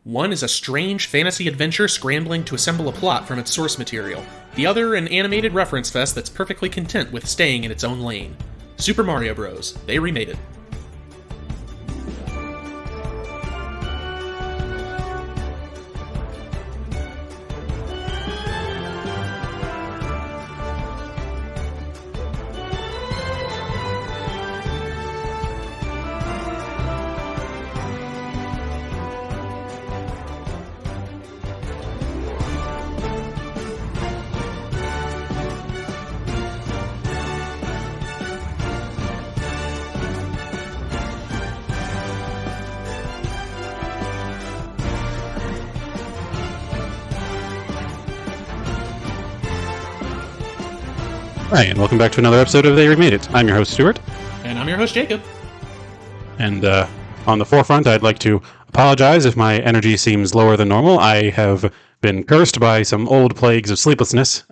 One is a strange fantasy adventure scrambling to assemble a plot from its source material. The other, an animated reference fest that's perfectly content with staying in its own lane. Super Mario Bros. They Remade It. Hi, and welcome back to another episode of They Remade It. I'm your host, Stuart. And I'm your host, Jacob. And on the forefront, I'd like to apologize if my energy seems lower than normal. I have been cursed by some old plagues of sleeplessness,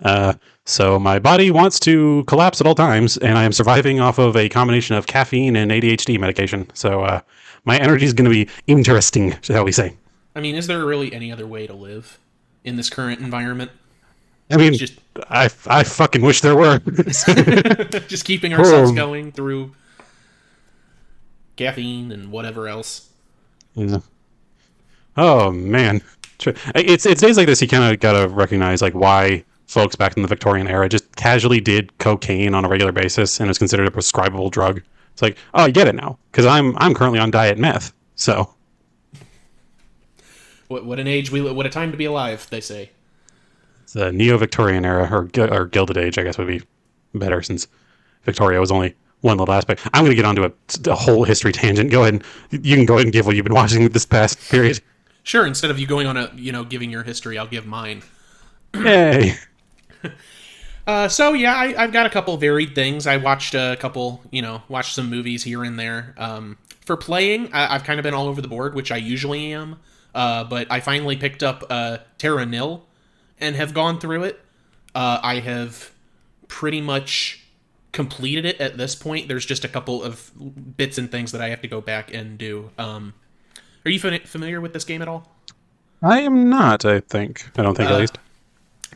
so my body wants to collapse at all times, and I am surviving off of a combination of caffeine and ADHD medication. So my energy is going to be interesting, shall we say. I mean, is there really any other way to live in this current environment? I mean, I fucking wish there were. Just keeping ourselves going through caffeine and whatever else. Yeah. Oh, man. It's days like this you kind of got to recognize like why folks back in the Victorian era just casually did cocaine on a regular basis and was considered a prescribable drug. It's like, oh, I get it now, because I'm currently on diet meth, so. What an age what a time to be alive, they say. The Neo-Victorian era, or Gilded Age, I guess would be better, since Victoria was only one little aspect. I'm going to get onto a whole history tangent. Go ahead. You can go ahead and give what you've been watching this past period. Sure, instead of you going on giving your history, I'll give mine. Yay. I've got a couple varied things. I watched watched some movies here and there. For playing, I've kind of been all over the board, which I usually am. But I finally picked up Terra Nil and have gone through it. I have pretty much completed it at this point. There's just a couple of bits and things that I have to go back and do. Are you familiar with this game at all? I am not, I think. I don't think, at least.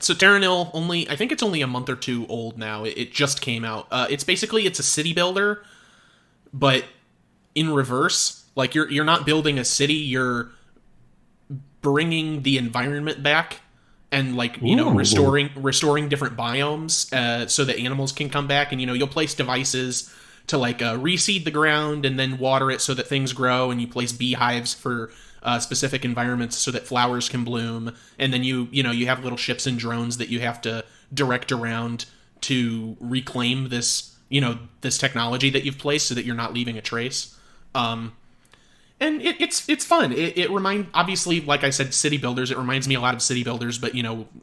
So Terra Nil, I think it's only a month or two old now. It just came out. It's a city builder, but in reverse. Like, you're not building a city, you're bringing the environment back. And restoring different biomes so that animals can come back. And, you'll place devices to reseed the ground and then water it so that things grow. And you place beehives for specific environments so that flowers can bloom. And then you have little ships and drones that you have to direct around to reclaim this technology that you've placed so that you're not leaving a trace. And it's fun. It reminds, obviously, like I said, city builders. It reminds me a lot of city builders, but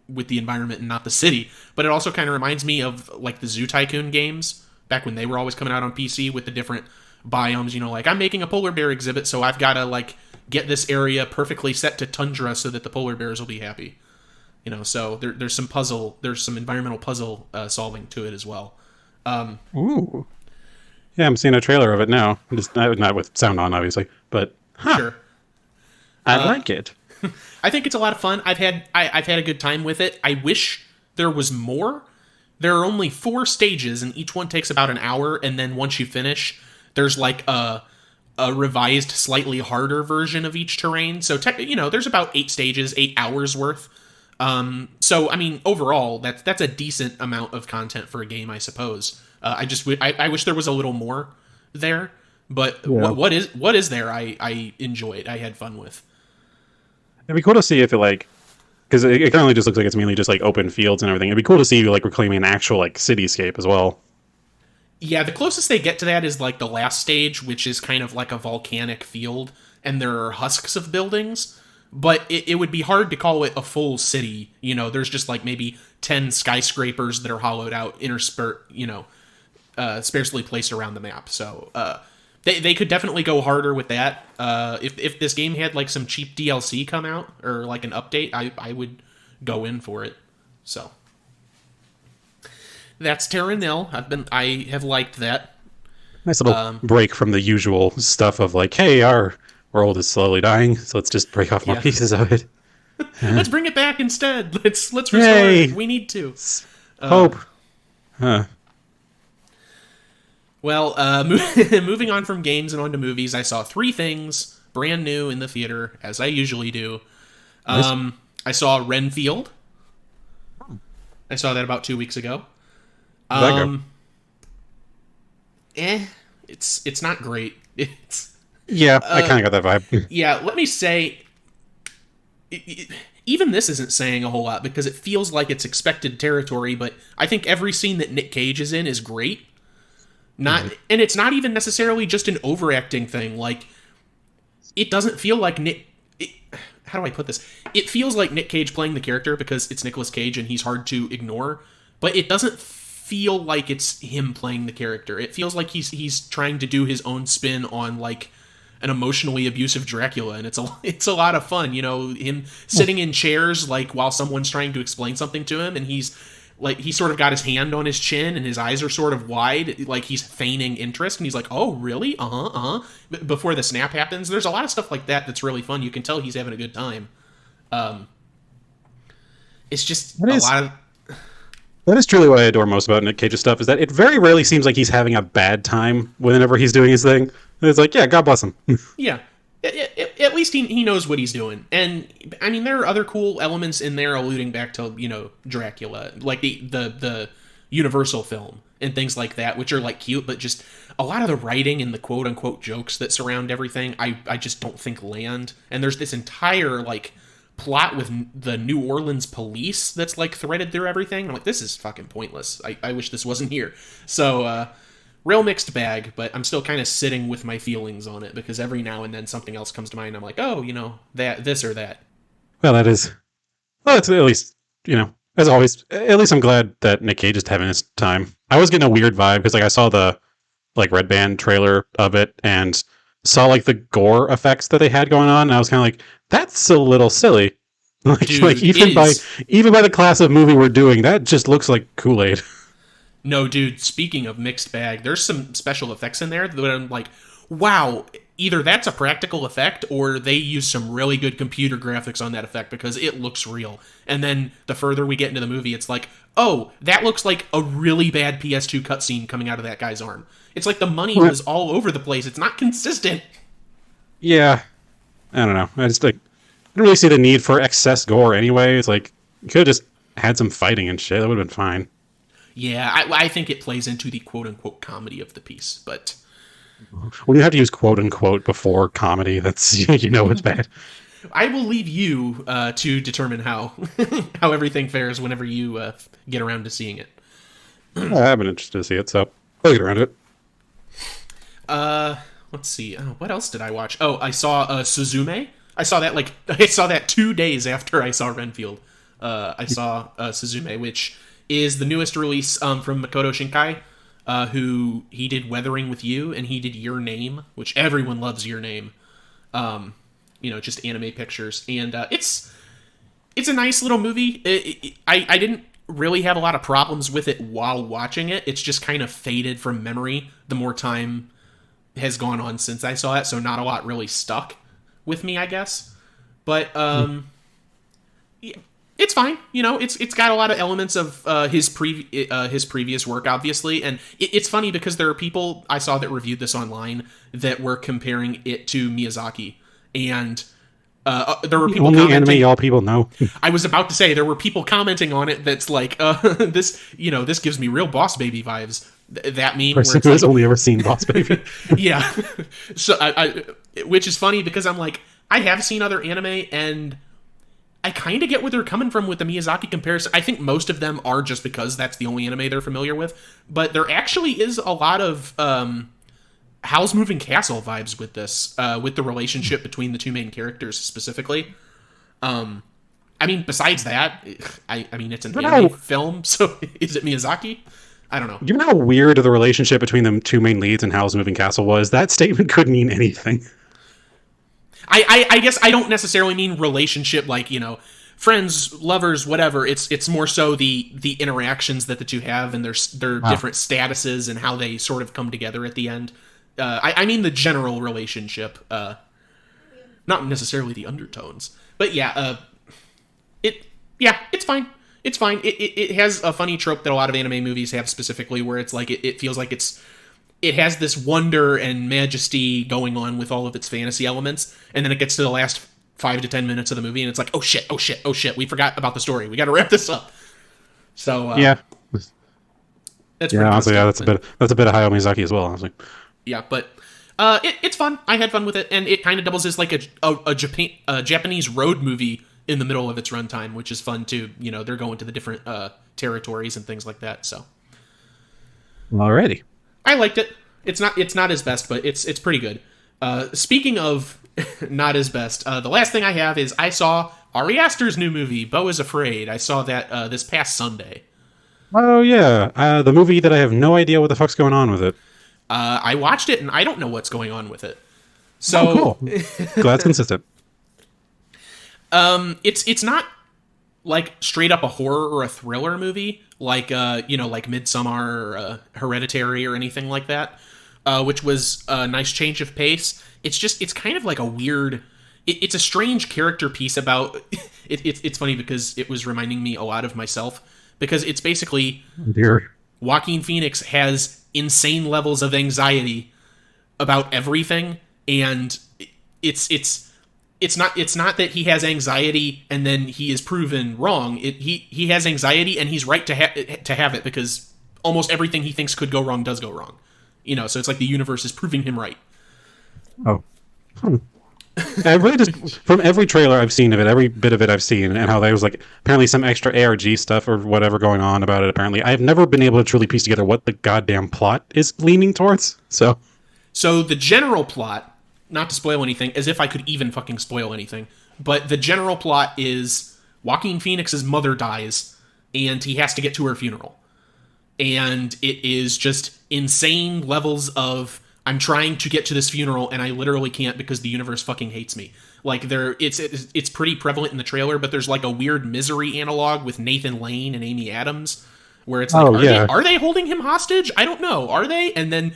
with the environment and not the city. But it also kind of reminds me of like the Zoo Tycoon games back when they were always coming out on PC with the different biomes. I'm making a polar bear exhibit, so I've got to get this area perfectly set to tundra so that the polar bears will be happy. So there's some environmental puzzle solving to it as well. Ooh. Yeah, I'm seeing a trailer of it now. Just not with sound on, obviously, but Sure. I like it. I think it's a lot of fun. I've had a good time with it. I wish there was more. There are only 4 stages, and each one takes about an hour. And then once you finish, there's a revised, slightly harder version of each terrain. So there's about 8 stages, 8 hours worth. So I mean, overall, that's a decent amount of content for a game, I suppose. I wish there was a little more there, but yeah. what is there I enjoyed, I had fun with. It'd be cool to see if it because it currently just looks like it's mainly just open fields and everything. It'd be cool to see you reclaiming an actual cityscape as well. Yeah, the closest they get to that is the last stage, which is kind of like a volcanic field, and there are husks of buildings. But it would be hard to call it a full city. There's just maybe 10 skyscrapers that are hollowed out, sparsely placed around the map. So they could definitely go harder with that. If this game had some cheap DLC come out or an update, I would go in for it. So that's Terra Nil. I have liked that. Nice little break from the usual stuff of hey, our world is slowly dying, so let's just break off more Yeah. pieces of it. Let's bring it back instead. Let's restore Yay! it. We need to. Hope. Huh. Well, moving on from games and on to movies, I saw three things brand new in the theater, as I usually do. Nice. I saw Renfield. I saw that about 2 weeks ago. How'd that go? It's not great. It's Yeah, I kind of got that vibe. yeah. Let me say, even this isn't saying a whole lot because it feels like it's expected territory. But I think every scene that Nick Cage is in is great. And it's not even necessarily just an overacting thing. Like, it doesn't feel like how do I put this? It feels like Nick Cage playing the character because it's Nicolas Cage and he's hard to ignore, but it doesn't feel like it's him playing the character. It feels like he's trying to do his own spin on like an emotionally abusive Dracula, and it's a lot of fun. You know, him sitting in chairs like while someone's trying to explain something to him, and he's sort of got his hand on his chin and his eyes are sort of wide, like he's feigning interest, and he's like, oh, really? Before the snap happens. There's a lot of stuff like that that's really fun. You can tell he's having a good time. It's just lot of... That is truly what I adore most about Nick Cage's stuff, is that it very rarely seems like he's having a bad time whenever he's doing his thing. It's like, yeah, God bless him. Yeah. At least he knows what he's doing. And, I mean, there are other cool elements in there alluding back to, you know, Dracula. Like the Universal film and things like that, which are, like, cute, but just a lot of the writing and the quote-unquote jokes that surround everything, I just don't think land. And there's this entire, like, plot with the New Orleans police that's, like, threaded through everything. I'm like, this is fucking pointless. I wish this wasn't here. So, real mixed bag, but I'm still kind of sitting with my feelings on it because every now and then something else comes to mind. I'm like, oh, you know, this or that. Well, it's at least, you know, as always, at least I'm glad that Nick Cage is having his time. I was getting a weird vibe because, like, I saw the, like, Red Band trailer of it and saw, like, the gore effects that they had going on, and I was kind of like, that's a little silly. Dude, even by the class of movie we're doing, that just looks like Kool-Aid. No, dude, speaking of mixed bag, there's some special effects in there that I'm like, wow, either that's a practical effect or they use some really good computer graphics on that effect because it looks real. And then the further we get into the movie, it's like, oh, that looks like a really bad PS2 cutscene coming out of that guy's arm. It's like the money was all over the place. It's not consistent. Yeah. I don't know. I just, like, didn't really see the need for excess gore anyway. It's like, you could have just had some fighting and shit. That would have been fine. Yeah, I think it plays into the quote-unquote comedy of the piece, but... Well, you have to use quote-unquote before comedy. That's, you know, it's bad. I will leave you to determine how how everything fares whenever you get around to seeing it. I've been interested to see it, so I'll get around to it. Let's see. Oh, what else did I watch? Oh, I saw Suzume. I saw that 2 days after I saw Renfield. I saw Suzume, which is the newest release from Makoto Shinkai, who he did Weathering with You, and he did Your Name, which everyone loves Your Name. You know, just anime pictures. And it's a nice little movie. I didn't really have a lot of problems with it while watching it. It's just kind of faded from memory the more time has gone on since I saw it, so not a lot really stuck with me, I guess. But, yeah, it's fine. You know, it's got a lot of elements of his previous work, obviously, and it's funny because there are people I saw that reviewed this online that were comparing it to Miyazaki, and there were people only commenting. Anime y'all people know. I was about to say there were people commenting on it that's like, this gives me real Boss Baby vibes. That meme where it's like, only ever seen Boss Baby. Yeah, so I which is funny because I'm like, I have seen other anime and I kind of get where they're coming from with the Miyazaki comparison. I think most of them are just because that's the only anime they're familiar with. But there actually is a lot of Howl's Moving Castle vibes with this, with the relationship between the two main characters specifically. I mean, besides that, I mean, it's an anime film, so is it Miyazaki? I don't know. You know how weird the relationship between the two main leads in Howl's Moving Castle was? That statement could mean anything. I guess I don't necessarily mean relationship like, you know, friends, lovers, whatever. It's more so the interactions that the two have and their different statuses and how they sort of come together at the end. I mean the general relationship. not necessarily the undertones. But it's fine. It's fine. It has a funny trope that a lot of anime movies have specifically, where it's like it feels like it has this wonder and majesty going on with all of its fantasy elements, and then it gets to the last 5 to 10 minutes of the movie, and it's like, oh shit, we forgot about the story. We got to wrap this up. So that's honestly, that's a bit of Hayao Miyazaki as well. I was like, yeah, but it's fun. I had fun with it, and it kind of doubles as like a Japanese road movie in the middle of its runtime, which is fun too. You know, they're going to the different territories and things like that. So, alrighty, I liked it. It's not his best, but it's pretty good. Speaking of not his best, the last thing I have is I saw Ari Aster's new movie, Beau is Afraid. I saw that this past Sunday. Oh yeah, the movie that I have no idea what the fuck's going on with it. I watched it and I don't know what's going on with it. So cool. Glad it's consistent. It's not like straight up a horror or a thriller movie like like Midsommar or Hereditary or anything like that, which was a nice change of pace. It's kind of like a weird. It's a strange character piece about. It's funny because it was reminding me a lot of myself, because it's basically Joaquin Phoenix has insane levels of anxiety about everything, and it's not that he has anxiety and then he is proven wrong. He has anxiety and he's right to have it, because almost everything he thinks could go wrong does go wrong. You know, so it's like the universe is proving him right. Oh. I really just, from every trailer I've seen of it, every bit of it I've seen, and how there was like apparently some extra ARG stuff or whatever going on about it, apparently, I've never been able to truly piece together what the goddamn plot is leaning towards. So the general plot, not to spoil anything, as if I could even fucking spoil anything, but the general plot is Joaquin Phoenix's mother dies, and he has to get to her funeral. And it is just insane levels of, I'm trying to get to this funeral and I literally can't because the universe fucking hates me. Like it's pretty prevalent in the trailer, but there's like a weird Misery analog with Nathan Lane and Amy Adams, where it's like, are they holding him hostage? I don't know. Are they? And then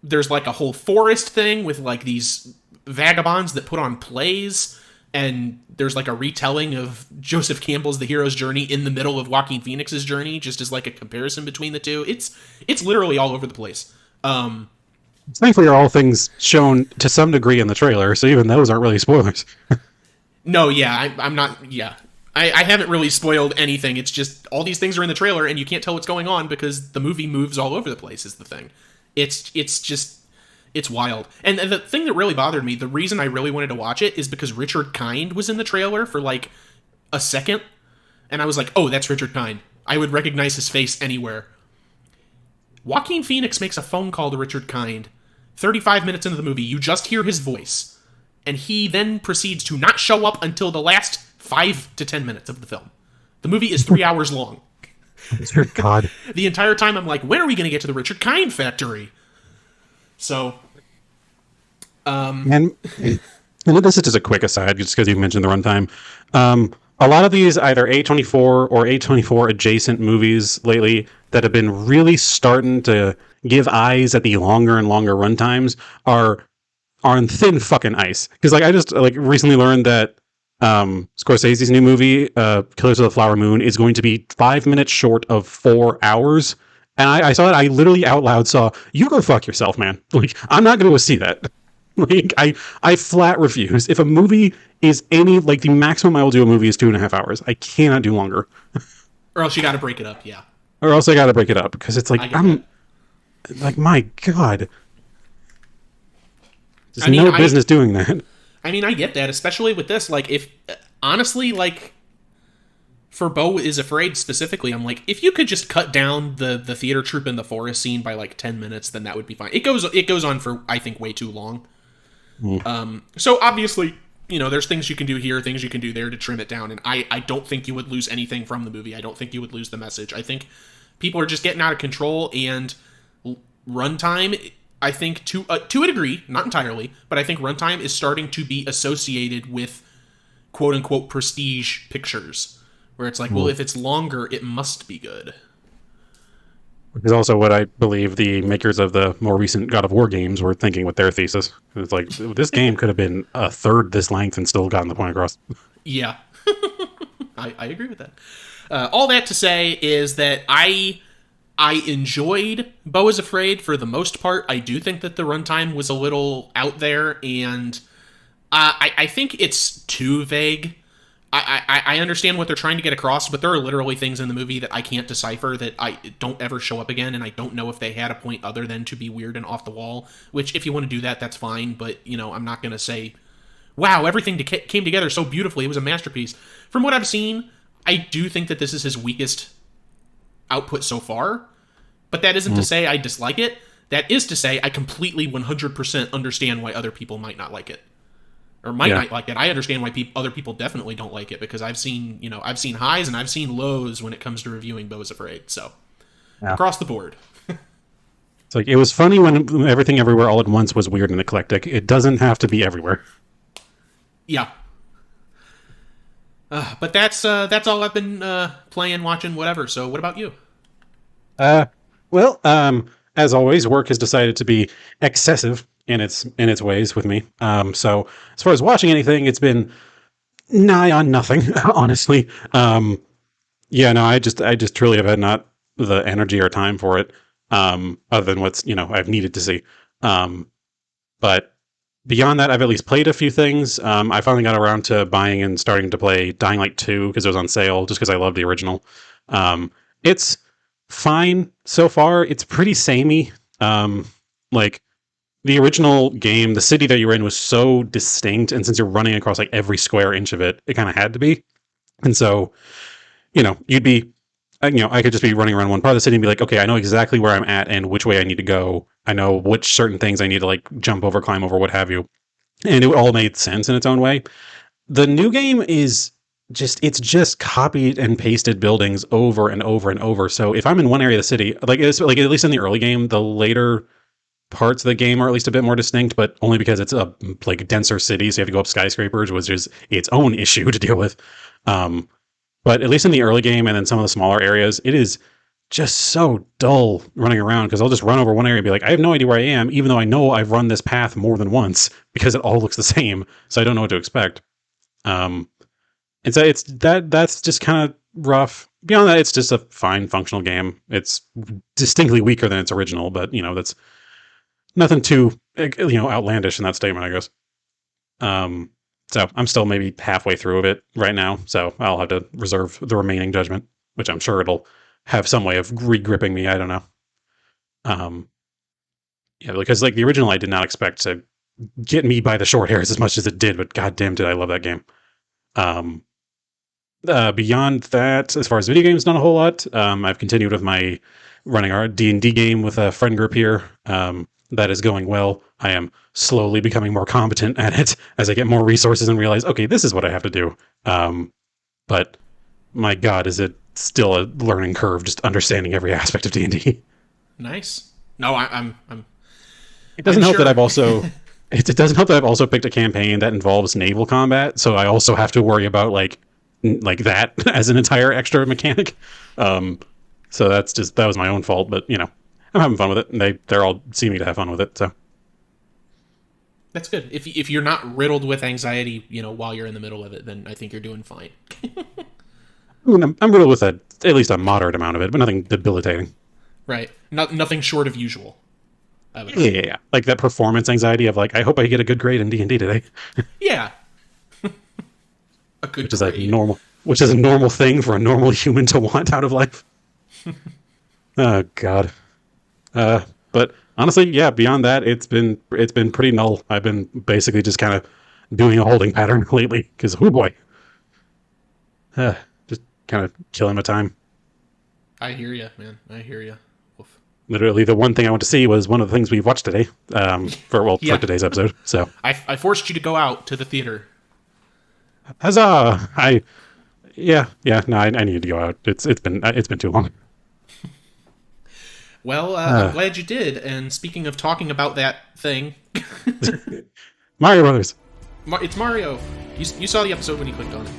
there's like a whole forest thing with like these vagabonds that put on plays, and there's like a retelling of Joseph Campbell's The Hero's Journey in the middle of Joaquin Phoenix's journey, just as like a comparison between the two. It's literally all over the place. Thankfully, are all things shown to some degree in the trailer, so even those aren't really spoilers. No, yeah, I'm not. Yeah, I haven't really spoiled anything. It's just all these things are in the trailer, and you can't tell what's going on because the movie moves all over the place. Is the thing. It's wild. And the thing that really bothered me, the reason I really wanted to watch it, is because Richard Kind was in the trailer for like a second, and I was like, oh, that's Richard Kind. I would recognize his face anywhere. Joaquin Phoenix makes a phone call to Richard Kind 35 minutes into the movie. You just hear his voice, and he then proceeds to not show up until the last 5 to 10 minutes of the film. The movie is 3 hours long. Dear God. The entire time I'm like, when are we going to get to the Richard Kind factory? So, and this is just a quick aside, just because you mentioned the runtime. A lot of these either A24 or A24 adjacent movies lately that have been really starting to give eyes at the longer and longer runtimes are on thin fucking ice. Because like I just like recently learned that Scorsese's new movie, Killers of the Flower Moon, is going to be 5 minutes short of 4 hours. And I saw it. I literally out loud saw, "You go fuck yourself, man." Like, I'm not going to go see that. Like, I flat refuse. If a movie is like the maximum I will do a movie is 2.5 hours. I cannot do longer. Or else you got to break it up. Yeah. Or else I got to break it up, because it's like like, my God. There's no business doing that. I mean, I get that, especially with this. Like, if honestly, like, for Beau is Afraid specifically, I'm like, if you could just cut down the theater troupe in the forest scene by like 10 minutes, then that would be fine. It goes on for, I think, way too long. So obviously, you know, there's things you can do here, things you can do there to trim it down, and I don't think you would lose anything from the movie. I don't think you would lose the message. I think people are just getting out of control, and runtime, I think to a degree, not entirely, but I think runtime is starting to be associated with quote unquote prestige pictures, where it's like, well, if it's longer, it must be good. Which is also what I believe the makers of the more recent God of War games were thinking with their thesis. It's like, this game could have been a third this length and still gotten the point across. Yeah, I agree with that. All that to say is that I enjoyed Beau is Afraid for the most part. I do think that the runtime was a little out there, and I think it's too vague. I understand what they're trying to get across, but there are literally things in the movie that I can't decipher that I don't ever show up again, and I don't know if they had a point other than to be weird and off the wall, which if you want to do that, that's fine, but, I'm not going to say, wow, everything came together so beautifully, it was a masterpiece. From what I've seen, I do think that this is his weakest output so far, but that isn't to say I dislike it. That is to say I completely 100% understand why other people might not like it. Or might not like it. I understand why other people definitely don't like it, because I've seen highs and I've seen lows when it comes to reviewing Beau is Afraid. So, across the board. It's like, it was funny when Everything Everywhere All at Once was weird and eclectic. It doesn't have to be everywhere. Yeah. But that's all I've been playing, watching, whatever. So, what about you? Well, as always, work has decided to be excessive in its ways with me. So as far as watching anything, it's been nigh on nothing, honestly. I just truly have had not the energy or time for it, other than what's, I've needed to see. But beyond that, I've at least played a few things. I finally got around to buying and starting to play Dying Light 2 because it was on sale, just because I love the original. It's fine so far. It's pretty samey. Like, the original game, the city that you were in was so distinct, and since you're running across like every square inch of it, it kind of had to be. And so, you'd be, I could just be running around one part of the city and be like, okay, I know exactly where I'm at and which way I need to go. I know which certain things I need to like jump over, climb over, what have you. And it all made sense in its own way. The new game is it's just copied and pasted buildings over and over and over. So if I'm in one area of the city, like at least in the early game, the later parts of the game are at least a bit more distinct, but only because it's a like denser city, so you have to go up skyscrapers, which is its own issue to deal with. But at least in the early game and then some of the smaller areas, it is just so dull running around, because I'll just run over one area and be like, I have no idea where I am, even though I know I've run this path more than once, because it all looks the same, so I don't know what to expect. And so that's just kind of rough. Beyond that, it's just a fine functional game. It's distinctly weaker than its original, but that's nothing too outlandish in that statement, I guess. So I'm still maybe halfway through of it right now, so I'll have to reserve the remaining judgment, which I'm sure it'll have some way of re-gripping me. I don't know. Because like the original, I did not expect to get me by the short hairs as much as it did, but goddamn did I love that game. Beyond that, as far as video games, not a whole lot. I've continued with my running our D&D game with a friend group here. That is going well. I am slowly becoming more competent at it as I get more resources and realize, okay, this is what I have to do. But my God, is it still a learning curve, just understanding every aspect of D&D. Nice. No, I'm It doesn't I'm help sure. that I've also it doesn't help that I've also picked a campaign that involves naval combat, so I also have to worry about like that as an entire extra mechanic. So that was my own fault, but I'm having fun with it, and they're all seeming to have fun with it. So That's good. If you're not riddled with anxiety, while you're in the middle of it, then I think you're doing fine. I'm riddled with at least a moderate amount of it, but nothing debilitating. Right. Nothing short of usual. I would Yeah, like that performance anxiety of like, I hope I get a good grade in D&D today. Yeah. A good Which is like grade. normal, which is a normal thing for a normal human to want out of life. Oh God. But honestly, yeah, beyond that, it's been pretty null. I've been basically just kind of doing a holding pattern lately because, oh boy, just kind of killing my time. I hear you, man. I hear you. Literally, the one thing I went to see was one of the things we've watched today, for today's episode. So I forced you to go out to the theater. huzzah! I need to go out. It's been too long. Well, I'm glad you did. And speaking of talking about that thing, Mario Brothers. It's Mario. You saw the episode when you clicked on it.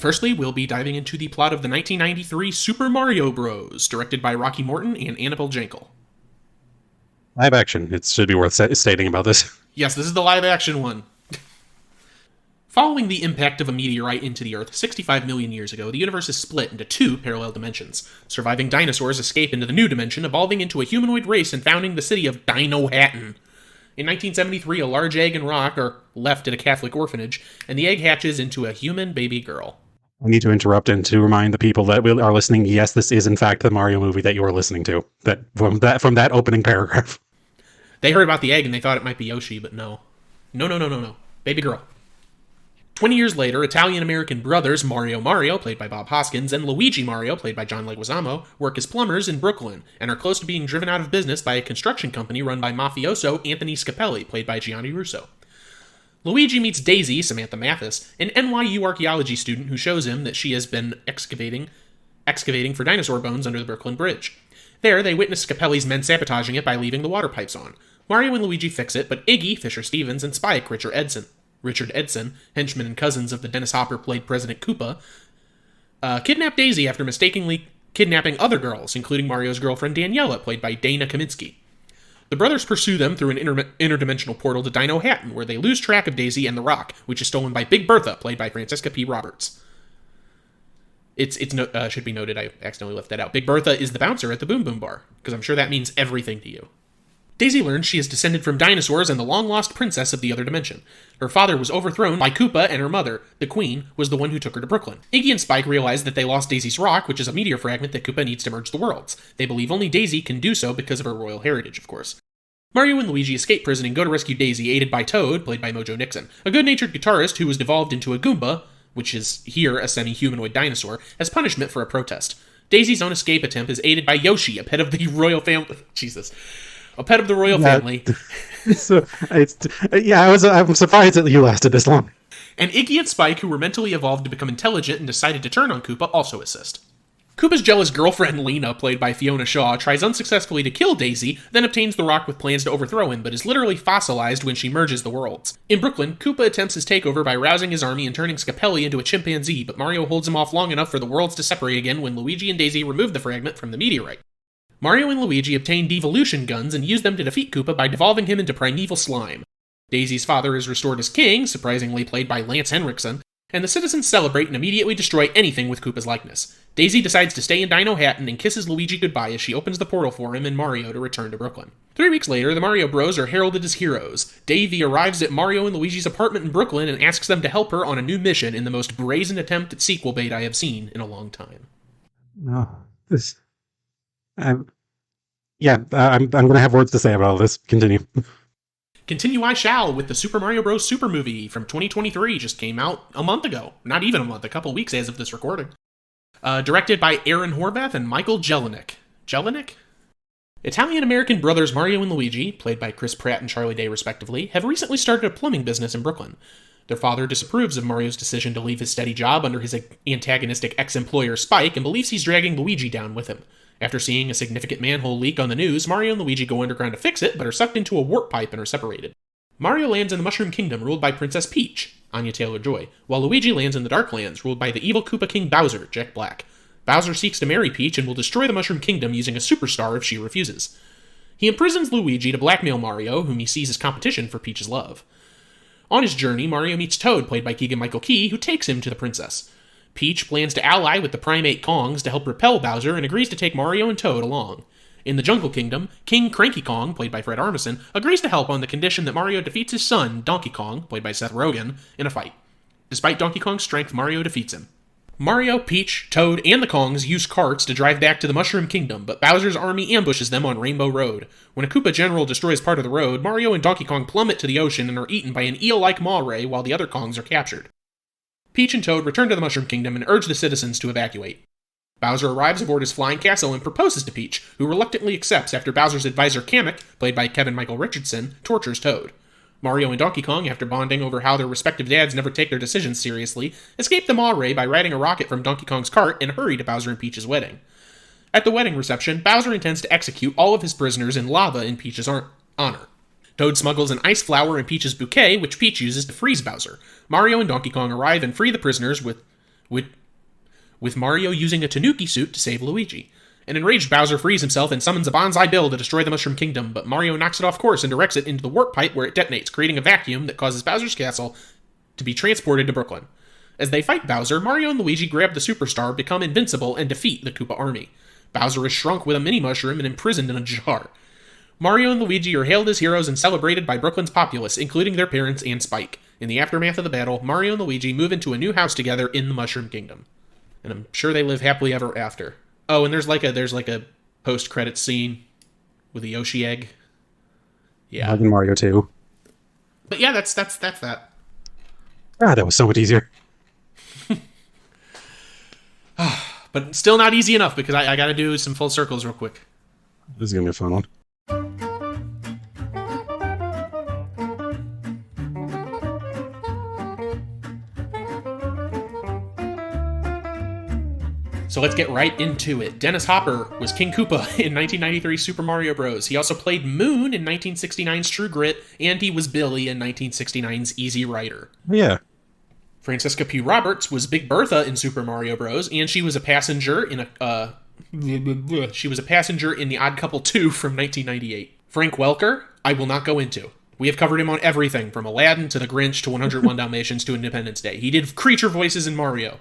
Firstly, we'll be diving into the plot of the 1993 Super Mario Bros., directed by Rocky Morton and Annabelle Jankel. Live action. It should be worth stating about this. Yes, this is the live-action one. Following the impact of a meteorite into the Earth 65 million years ago, the universe is split into two parallel dimensions. Surviving dinosaurs escape into the new dimension, evolving into a humanoid race and founding the city of Dino-Hatton. In 1973, a large egg and rock are left at a Catholic orphanage, and the egg hatches into a human baby girl. I need to interrupt and to remind the people that are listening, yes, this is in fact the Mario movie that you are listening to. From that opening paragraph. They heard about the egg and they thought it might be Yoshi, but no. No. Baby girl. 20 years later, Italian-American brothers Mario, played by Bob Hoskins, and Luigi Mario, played by John Leguizamo, work as plumbers in Brooklyn, and are close to being driven out of business by a construction company run by mafioso Anthony Scapelli, played by Gianni Russo. Luigi meets Daisy, Samantha Mathis, an NYU archaeology student who shows him that she has been excavating for dinosaur bones under the Brooklyn Bridge. There, they witness Scapelli's men sabotaging it by leaving the water pipes on. Mario and Luigi fix it, but Iggy, Fisher Stevens, and Spike, Richard Edson, henchmen and cousins of the Dennis Hopper-played President Koopa, kidnap Daisy after mistakenly kidnapping other girls, including Mario's girlfriend Daniela, played by Dana Kaminsky. The brothers pursue them through an interdimensional portal to Dino-Hatton, where they lose track of Daisy and the Rock, which is stolen by Big Bertha, played by Francesca P. Roberts. Should be noted, I accidentally left that out. Big Bertha is the bouncer at the Boom Boom Bar, because I'm sure that means everything to you. Daisy learns she is descended from dinosaurs and the long-lost princess of the other dimension. Her father was overthrown by Koopa, and her mother, the queen, was the one who took her to Brooklyn. Iggy and Spike realize that they lost Daisy's rock, which is a meteor fragment that Koopa needs to merge the worlds. They believe only Daisy can do so because of her royal heritage, of course. Mario and Luigi escape prison and go to rescue Daisy, aided by Toad, played by Mojo Nixon, a good-natured guitarist who was devolved into a Goomba, which is here a semi-humanoid dinosaur, as punishment for a protest. Daisy's own escape attempt is aided by Yoshi, a pet of the royal family. A pet of the royal family. I'm surprised that you lasted this long. And Iggy and Spike, who were mentally evolved to become intelligent and decided to turn on Koopa, also assist. Koopa's jealous girlfriend Lena, played by Fiona Shaw, tries unsuccessfully to kill Daisy, then obtains the rock with plans to overthrow him, but is literally fossilized when she merges the worlds. In Brooklyn, Koopa attempts his takeover by rousing his army and turning Scapelli into a chimpanzee, but Mario holds him off long enough for the worlds to separate again when Luigi and Daisy remove the fragment from the meteorite. Mario and Luigi obtain devolution guns and use them to defeat Koopa by devolving him into primeval slime. Daisy's father is restored as king, surprisingly played by Lance Henriksen, and the citizens celebrate and immediately destroy anything with Koopa's likeness. Daisy decides to stay in Dino-Hatton and kisses Luigi goodbye as she opens the portal for him and Mario to return to Brooklyn. 3 weeks later, the Mario Bros are heralded as heroes. Davy arrives at Mario and Luigi's apartment in Brooklyn and asks them to help her on a new mission in the most brazen attempt at sequel bait I have seen in a long time. No, I'm going to have words to say about all this. Continue. Continue I shall with the Super Mario Bros. Super movie from 2023. Just came out a month ago. Not even a month, a couple weeks as of this recording. Directed by Aaron Horvath and Michael Jelinek. Italian-American brothers Mario and Luigi, played by Chris Pratt and Charlie Day respectively, have recently started a plumbing business in Brooklyn. Their father disapproves of Mario's decision to leave his steady job under his antagonistic ex-employer Spike and believes he's dragging Luigi down with him. After seeing a significant manhole leak on the news, Mario and Luigi go underground to fix it, but are sucked into a warp pipe and are separated. Mario lands in the Mushroom Kingdom, ruled by Princess Peach, Anya Taylor-Joy, while Luigi lands in the Darklands, ruled by the evil Koopa King Bowser, Jack Black. Bowser seeks to marry Peach and will destroy the Mushroom Kingdom using a superstar if she refuses. He imprisons Luigi to blackmail Mario, whom he sees as competition for Peach's love. On his journey, Mario meets Toad, played by Keegan-Michael Key, who takes him to the princess. Peach plans to ally with the Primate Kongs to help repel Bowser and agrees to take Mario and Toad along. In the Jungle Kingdom, King Cranky Kong, played by Fred Armisen, agrees to help on the condition that Mario defeats his son, Donkey Kong, played by Seth Rogen, in a fight. Despite Donkey Kong's strength, Mario defeats him. Mario, Peach, Toad, and the Kongs use carts to drive back to the Mushroom Kingdom, but Bowser's army ambushes them on Rainbow Road. When a Koopa general destroys part of the road, Mario and Donkey Kong plummet to the ocean and are eaten by an eel-like maw ray while the other Kongs are captured. Peach and Toad return to the Mushroom Kingdom and urge the citizens to evacuate. Bowser arrives aboard his flying castle and proposes to Peach, who reluctantly accepts after Bowser's advisor Kamek, played by Kevin Michael Richardson, tortures Toad. Mario and Donkey Kong, after bonding over how their respective dads never take their decisions seriously, escape the Maw Ray by riding a rocket from Donkey Kong's cart and hurry to Bowser and Peach's wedding. At the wedding reception, Bowser intends to execute all of his prisoners in lava in Peach's honor. Toad smuggles an ice flower in Peach's bouquet, which Peach uses to freeze Bowser. Mario and Donkey Kong arrive and free the prisoners, with with Mario using a Tanuki suit to save Luigi. An enraged Bowser frees himself and summons a bonsai bill to destroy the Mushroom Kingdom, but Mario knocks it off course and directs it into the warp pipe where it detonates, creating a vacuum that causes Bowser's castle to be transported to Brooklyn. As they fight Bowser, Mario and Luigi grab the Superstar, become invincible, and defeat the Koopa army. Bowser is shrunk with a mini-mushroom and imprisoned in a jar. Mario and Luigi are hailed as heroes and celebrated by Brooklyn's populace, including their parents and Spike. In the aftermath of the battle, Mario and Luigi move into a new house together in the Mushroom Kingdom. And I'm sure they live happily ever after. Oh, and there's like a post-credits scene with a Yoshi egg. Yeah. Like in Mario 2. But yeah, that's that. God, that was so much easier. But still not easy enough because I gotta do some full circles real quick. This is gonna be a fun one. So let's get right into it. Dennis Hopper was King Koopa in 1993 Super Mario Bros. He also played Moon in 1969's True Grit, and he was Billy in 1969's Easy Rider. Yeah. Francisca P. Roberts was Big Bertha in Super Mario Bros., and she was a passenger in The Odd Couple 2 from 1998. Frank Welker, I will not go into. We have covered him on everything, from Aladdin to The Grinch to 101 Dalmatians to Independence Day. He did creature voices in Mario.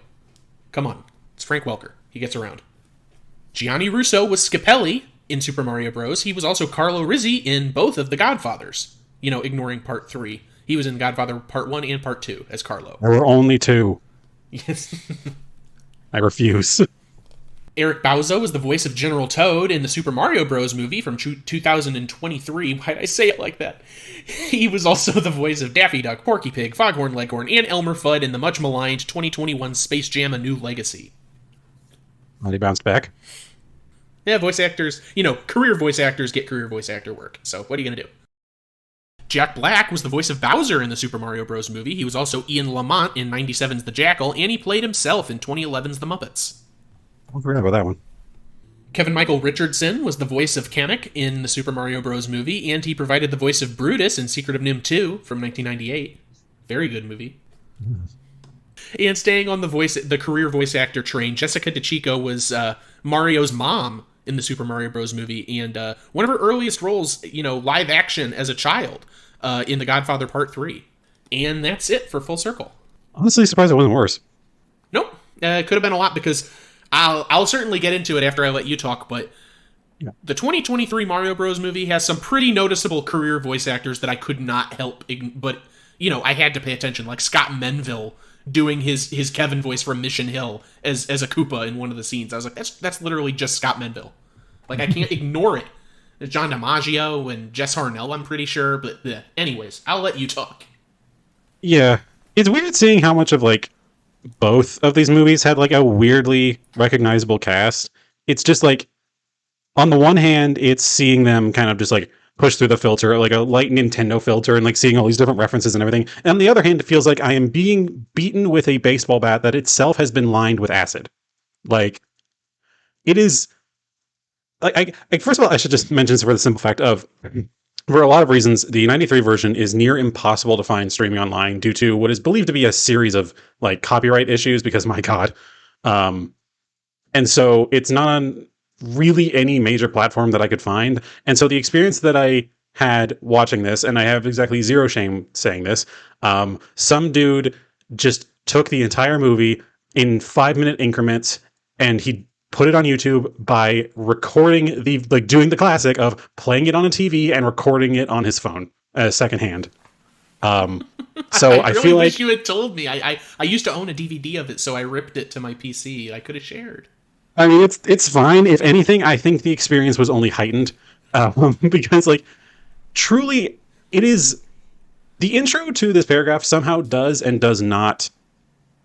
Come on, it's Frank Welker. He gets around. Gianni Russo was Scapelli in Super Mario Bros. He was also Carlo Rizzi in both of The Godfathers. You know, ignoring Part 3. He was in Godfather Part 1 and Part 2 as Carlo. There were only 2. Yes. I refuse. Eric Bauza was the voice of General Toad in the Super Mario Bros. Movie from 2023. Why'd I say it like that? He was also the voice of Daffy Duck, Porky Pig, Foghorn Leghorn, and Elmer Fudd in the much-maligned 2021 Space Jam: A New Legacy. Well, he bounced back. Yeah, voice actors, career voice actors get career voice actor work. So what are you going to do? Jack Black was the voice of Bowser in the Super Mario Bros. Movie. He was also Ian Lamont in 97's The Jackal, and he played himself in 2011's The Muppets. I forgot about that one. Keegan-Michael Richardson was the voice of Kamek in the Super Mario Bros. Movie, and he provided the voice of Brutus in Secret of NIMH 2 from 1998. Very good movie. Yes. And staying on the career voice actor train, Jessica DeChico was Mario's mom in the Super Mario Bros. Movie, and one of her earliest roles, live action as a child, in The Godfather Part 3. And that's it for Full Circle. Honestly, surprised it wasn't worse. Nope. It could have been a lot, because I'll certainly get into it after I let you talk, but yeah. The 2023 Mario Bros. Movie has some pretty noticeable career voice actors that I could not help, but, I had to pay attention, like Scott Menville doing his Kevin voice from Mission Hill as a Koopa in one of the scenes. I was like, that's literally just Scott Menville. Like, I can't ignore it. There's John DiMaggio and Jess Harnell, I'm pretty sure, but anyways, I'll let you talk. Yeah. It's weird seeing how much of, both of these movies had, a weirdly recognizable cast. It's just, on the one hand, it's seeing them kind of just, push through the filter, like a light Nintendo filter, and seeing all these different references and everything. And on the other hand, it feels like I am being beaten with a baseball bat that itself has been lined with acid. It is... first of all, I should just mention for the simple fact of, for a lot of reasons, the 93 version is near impossible to find streaming online due to what is believed to be a series of copyright issues, because my God. And so it's not on really any major platform that I could find. And so the experience that I had watching this, and I have exactly zero shame saying this, some dude just took the entire movie in 5-minute increments, and he put it on YouTube by recording doing the classic of playing it on a TV and recording it on his phone secondhand. So I really feel wish you had told me. I used to own a DVD of it, so I ripped it to my PC. I could have shared. I mean, it's fine. If anything, I think the experience was only heightened because, truly, it is the intro to this paragraph somehow does and does not.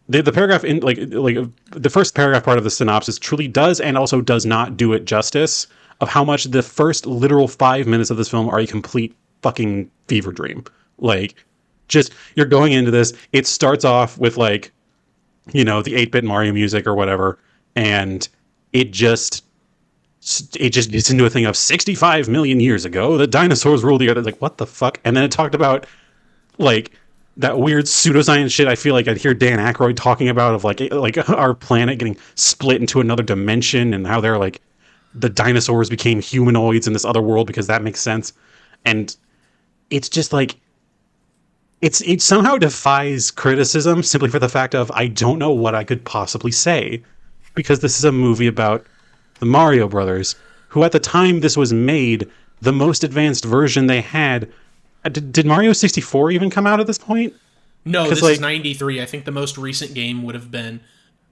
The paragraph in the first paragraph part of the synopsis truly does and also does not do it justice of how much the first literal 5 minutes of this film are a complete fucking fever dream. Just you're going into this. It starts off with the 8-bit Mario music or whatever, and it just gets into a thing of 65 million years ago, the dinosaurs ruled the earth. What the fuck? And then it talked about that weird pseudoscience shit I feel like I'd hear Dan Aykroyd talking about, of like our planet getting split into another dimension, and how they're like the dinosaurs became humanoids in this other world because that makes sense. And it's just like it somehow defies criticism simply for the fact of I don't know what I could possibly say, because this is a movie about the Mario Brothers, who at the time this was made, the most advanced version they had. Did Mario 64 even come out at this point? No, this is 93. I think the most recent game would have been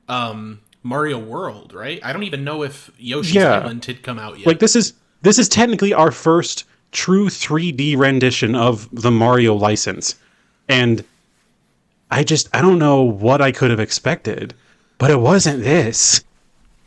Mario World, right? I don't even know if Yoshi's Island had come out yet. Like this is technically our first true 3D rendition of the Mario license. And I don't know what I could have expected, but it wasn't this.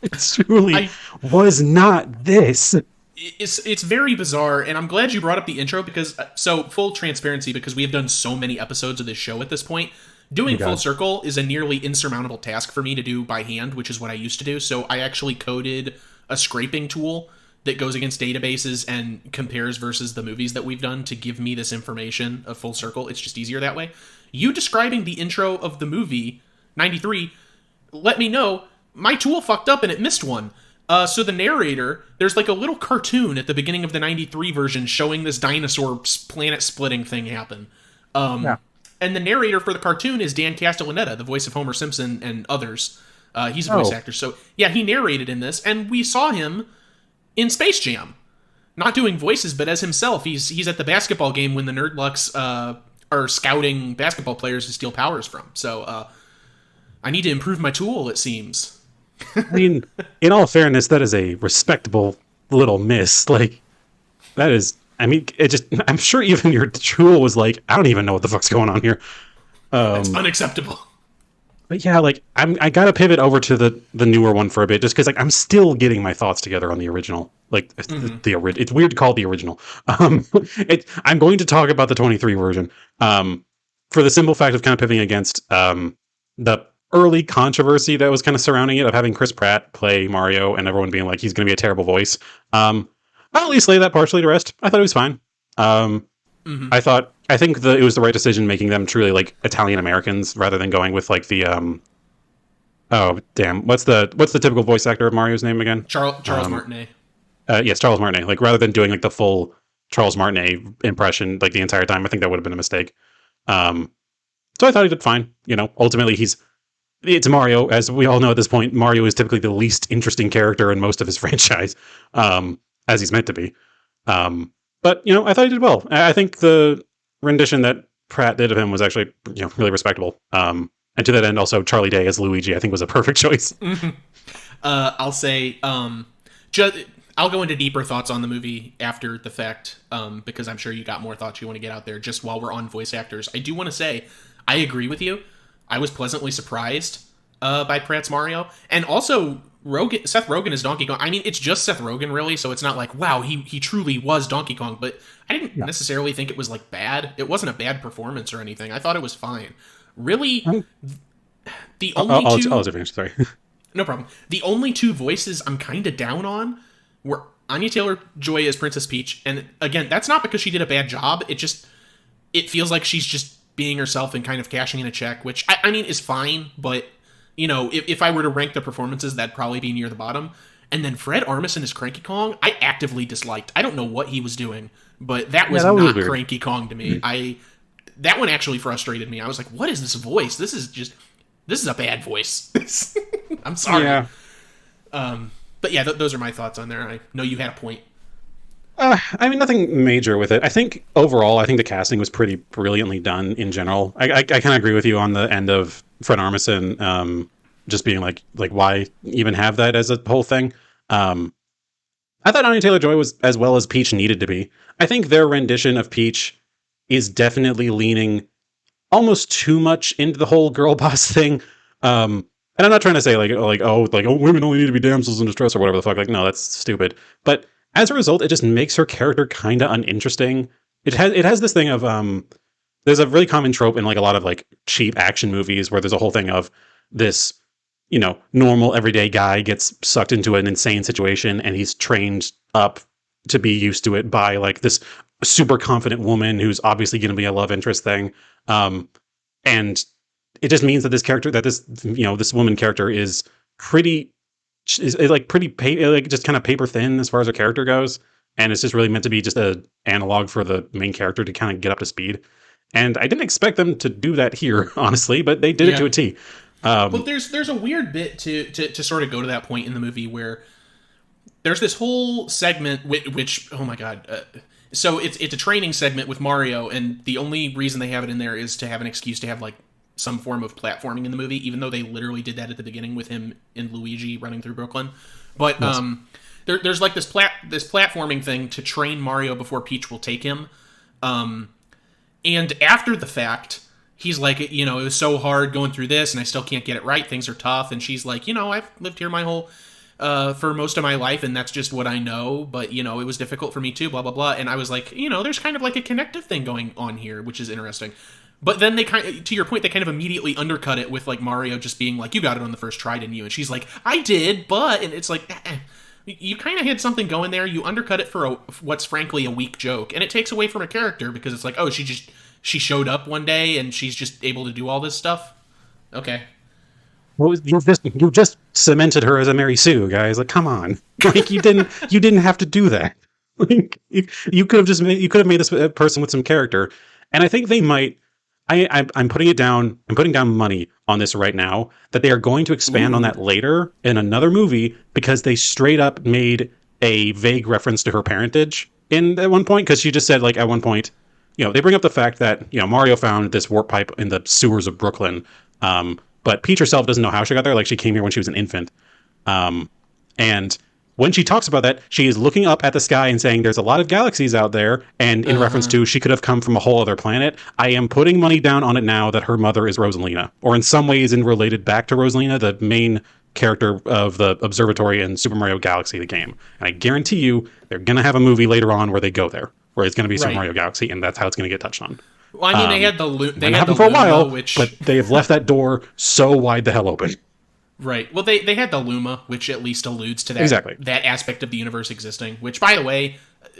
It truly was not this. It's very bizarre, and I'm glad you brought up the intro, because, so, full transparency, because we have done so many episodes of this show at this point, doing Full Circle is a nearly insurmountable task for me to do by hand, which is what I used to do, so I actually coded a scraping tool that goes against databases and compares versus the movies that we've done to give me this information of Full Circle. It's just easier that way. You describing the intro of the movie, 93, let me know, my tool fucked up and it missed one. So the narrator, there's like a little cartoon at the beginning of the 93 version showing this dinosaur planet splitting thing happen. And the narrator for the cartoon is Dan Castellaneta, the voice of Homer Simpson and others. He's a voice actor. So yeah, he narrated in this, and we saw him in Space Jam. Not doing voices, but as himself. He's at the basketball game when the Nerdlucks are scouting basketball players to steal powers from. So I need to improve my tool, it seems. I mean, in all fairness, that is a respectable little miss. Like, that is, I mean, I'm sure even your tool was like, I don't even know what the fuck's going on here. It's unacceptable. But yeah, like, I gotta pivot over to the newer one for a bit, just because, like, I'm still getting my thoughts together on the original. Like, it's weird to call it the original. I'm going to talk about the 23 version, for the simple fact of kind of pivoting against the early controversy that was kind of surrounding it, of having Chris Pratt play Mario and everyone being like, he's going to be a terrible voice. I'll at least lay that partially to rest. I thought it was fine. I think it was the right decision making them truly like Italian Americans rather than going with like the oh damn, what's the typical voice actor of Mario's name again? Charles Martinet. Yes, Charles Martinet. Like, rather than doing like the full Charles Martinet impression like the entire time, I think that would have been a mistake. So I thought he did fine. You know, ultimately it's Mario. As we all know at this point, Mario is typically the least interesting character in most of his franchise, as he's meant to be. But, you know, I thought he did well. I think the rendition that Pratt did of him was actually, you know, really respectable. And to that end, also, Charlie Day as Luigi, I think, was a perfect choice. I'll say, I'll go into deeper thoughts on the movie after the fact, because I'm sure you got more thoughts you want to get out there just while we're on voice actors. I do want to say, I agree with you. I was pleasantly surprised by Pratt's Mario. And also, Seth Rogen is Donkey Kong. I mean, it's just Seth Rogen, really, so it's not like, wow, he truly was Donkey Kong. But I didn't necessarily think it was, like, bad. It wasn't a bad performance or anything. I thought it was fine. Really, the only two... I'll finish, sorry. No problem. The only two voices I'm kind of down on were Anya Taylor-Joy as Princess Peach. And, again, that's not because she did a bad job. It feels like she's just being herself and kind of cashing in a check, which I mean is fine, but you know, if I were to rank the performances, that'd probably be near the bottom. And then Fred Armisen as Cranky Kong, I actively disliked. I don't know what he was doing, but that was not Cranky Kong to me. That one actually frustrated me. I was like, what is this voice? This is a bad voice. I'm sorry. Yeah. But yeah, those are my thoughts on there. I know you had a point. I mean, nothing major with it. I think overall, the casting was pretty brilliantly done in general. I kind of agree with you on the end of Fred Armisen, just being like why even have that as a whole thing? I thought Anya Taylor-Joy was as well as Peach needed to be. I think their rendition of Peach is definitely leaning almost too much into the whole girl boss thing. And I'm not trying to say women only need to be damsels in distress or whatever the fuck. Like, no, that's stupid. But as a result, it just makes her character kind of uninteresting. It has this thing of there's a really common trope in like a lot of like cheap action movies where there's a whole thing of this, you know, normal everyday guy gets sucked into an insane situation and he's trained up to be used to it by like this super confident woman who's obviously going to be a love interest thing. and it just means that this woman character is pretty just kind of paper thin as far as her character goes, and it's just really meant to be just a analog for the main character to kind of get up to speed. And I didn't expect them to do that here, honestly, but they did it to a T. Well, there's a weird bit to sort of go to that point in the movie where there's this whole segment which oh my god. So it's a training segment with Mario, and the only reason they have it in there is to have an excuse to have like some form of platforming in the movie, even though they literally did that at the beginning with him and Luigi running through Brooklyn. But yes. There's like this platforming thing to train Mario before Peach will take him. And after the fact, he's like, it was so hard going through this, and I still can't get it right. Things are tough. And she's like, I've lived here my whole for most of my life, and that's just what I know. But it was difficult for me too. Blah blah blah. And I was like, there's kind of like a connective thing going on here, which is interesting. But then they to your point, they kind of immediately undercut it with like Mario just being like, you got it on the first try, didn't you? And she's like, I did, but, and it's like, you kind of had something going there. You undercut it for what's frankly a weak joke, and it takes away from a character because it's like, oh, she showed up one day and she's just able to do all this stuff. Okay. Well, you just cemented her as a Mary Sue, guys. Like, come on, like you didn't have to do that. Like, you could have made this person with some character, and I think they might. I'm putting it down. I'm putting down money on this right now that they are going to expand on that later in another movie, because they straight up made a vague reference to her parentage at one point, because she just said, like, at one point, they bring up the fact that Mario found this warp pipe in the sewers of Brooklyn, but Peach herself doesn't know how she got there. Like, she came here when she was an infant, and when she talks about that, she is looking up at the sky and saying, there's a lot of galaxies out there. And in reference to, she could have come from a whole other planet. I am putting money down on it now that her mother is Rosalina, or in some ways related back to Rosalina, the main character of the observatory in Super Mario Galaxy, the game. And I guarantee you, they're going to have a movie later on where they go there, where it's going to be Super Mario Galaxy, and that's how it's going to get touched on. Well, I mean, they had the Luma for a while, but they have left that door so wide the hell open. Right. Well, they had the Luma, which at least alludes to that that aspect of the universe existing. Which, by the way,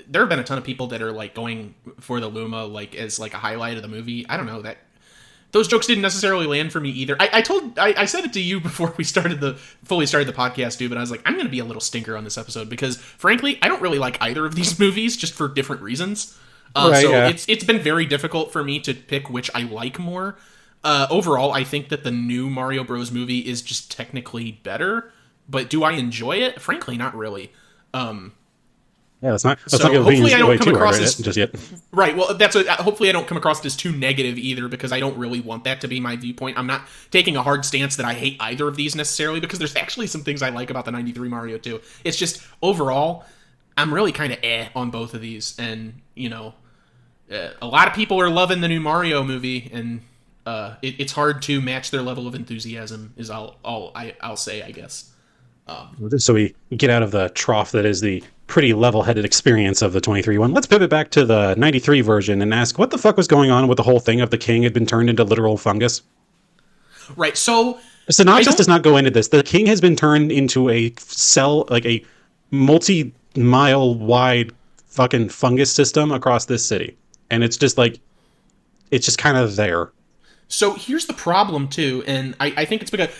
there have been a ton of people that are like going for the Luma like as like a highlight of the movie. I don't know, that those jokes didn't necessarily land for me either. I said it to you before we fully started the podcast, dude. But I was like, I'm going to be a little stinker on this episode because, frankly, I don't really like either of these movies, just for different reasons. It's been very difficult for me to pick which I like more. Overall, I think that the new Mario Bros. Movie is just technically better, but do I enjoy it? Frankly, not really. That's not hopefully I don't come across as just yet. Right. Well, hopefully I don't come across as too negative either, because I don't really want that to be my viewpoint. I'm not taking a hard stance that I hate either of these necessarily, because there's actually some things I like about the 93 Mario too. It's just overall, I'm really kind of on both of these, and a lot of people are loving the new Mario movie, and it's hard to match their level of enthusiasm. Is I'll say, I guess. So we get out of the trough that is the pretty level-headed experience of the 23 one. Let's pivot back to the 93 version and ask what the fuck was going on with the whole thing of the king had been turned into literal fungus. Right. So Synopsis does not go into this. The king has been turned into a cell, like a multi-mile wide fucking fungus system across this city, and it's just kind of there. So here's the problem too, and I think it's because,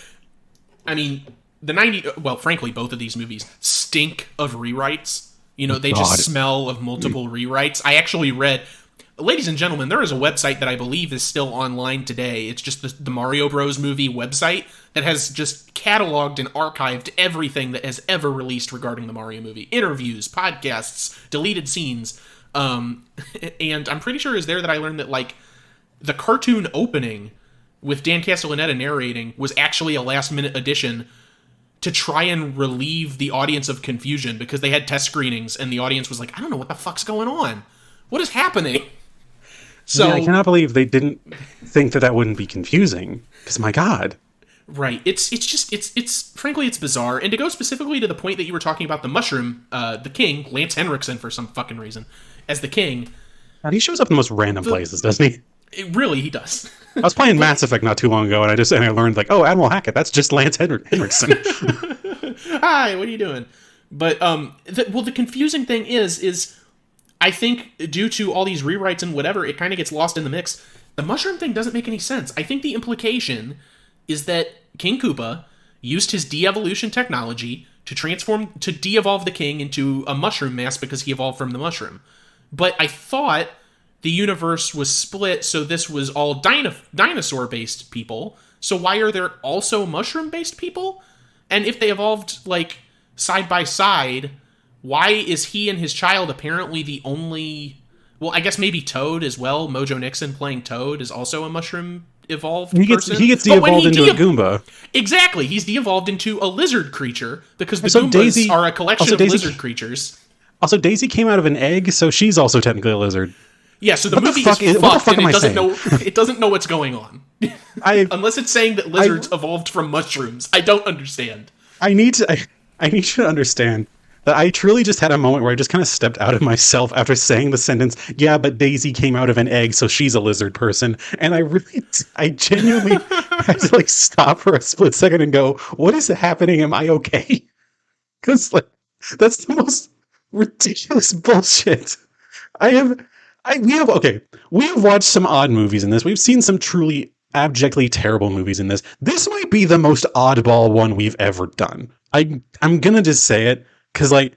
frankly, both of these movies stink of rewrites. They just smell of multiple rewrites. I actually read, ladies and gentlemen, there is a website that I believe is still online today. It's just the Mario Bros. Movie website that has just cataloged and archived everything that has ever released regarding the Mario movie. Interviews, podcasts, deleted scenes. And I'm pretty sure it's there that I learned that, like, the cartoon opening with Dan Castellaneta narrating was actually a last-minute addition to try and relieve the audience of confusion, because they had test screenings and the audience was like, I don't know what the fuck's going on. What is happening? So I cannot believe they didn't think that wouldn't be confusing, because my God. Right. It's frankly, it's bizarre. And to go specifically to the point that you were talking about, the mushroom, the king, Lance Henriksen for some fucking reason, as the king. God, he shows up in the most random places, doesn't he? He does. I was playing Mass Effect not too long ago, and I learned, like, oh, Admiral Hackett, that's just Lance Henriksen. Hi, what are you doing? But the confusing thing is I think due to all these rewrites and whatever, it kind of gets lost in the mix. The mushroom thing doesn't make any sense. I think the implication is that King Koopa used his de-evolution technology to de-evolve the king into a mushroom mass because he evolved from the mushroom. But I thought the universe was split, so this was all dinosaur-based people. So why are there also mushroom-based people? And if they evolved, like, side by side, why is he and his child apparently the only... Well, I guess maybe Toad as well. Mojo Nixon playing Toad is also a mushroom evolved person. He gets de-evolved into a Goomba. Exactly. He's de-evolved into a lizard creature because the Goombas are a collection of lizard creatures. Also, Daisy came out of an egg, so she's also technically a lizard. Yeah, so the movie is fucked and it doesn't know what's going on. Unless it's saying that lizards evolved from mushrooms. I don't understand. I need you to understand that I truly just had a moment where I just kind of stepped out of myself after saying the sentence, yeah, but Daisy came out of an egg, so she's a lizard person. And I genuinely had to, like, stop for a split second and go, what is happening? Am I okay? Because, like, that's the most ridiculous bullshit. We have watched some odd movies in this. We've seen some truly abjectly terrible movies in this. This might be the most oddball one we've ever done. I'm gonna just say it, because, like,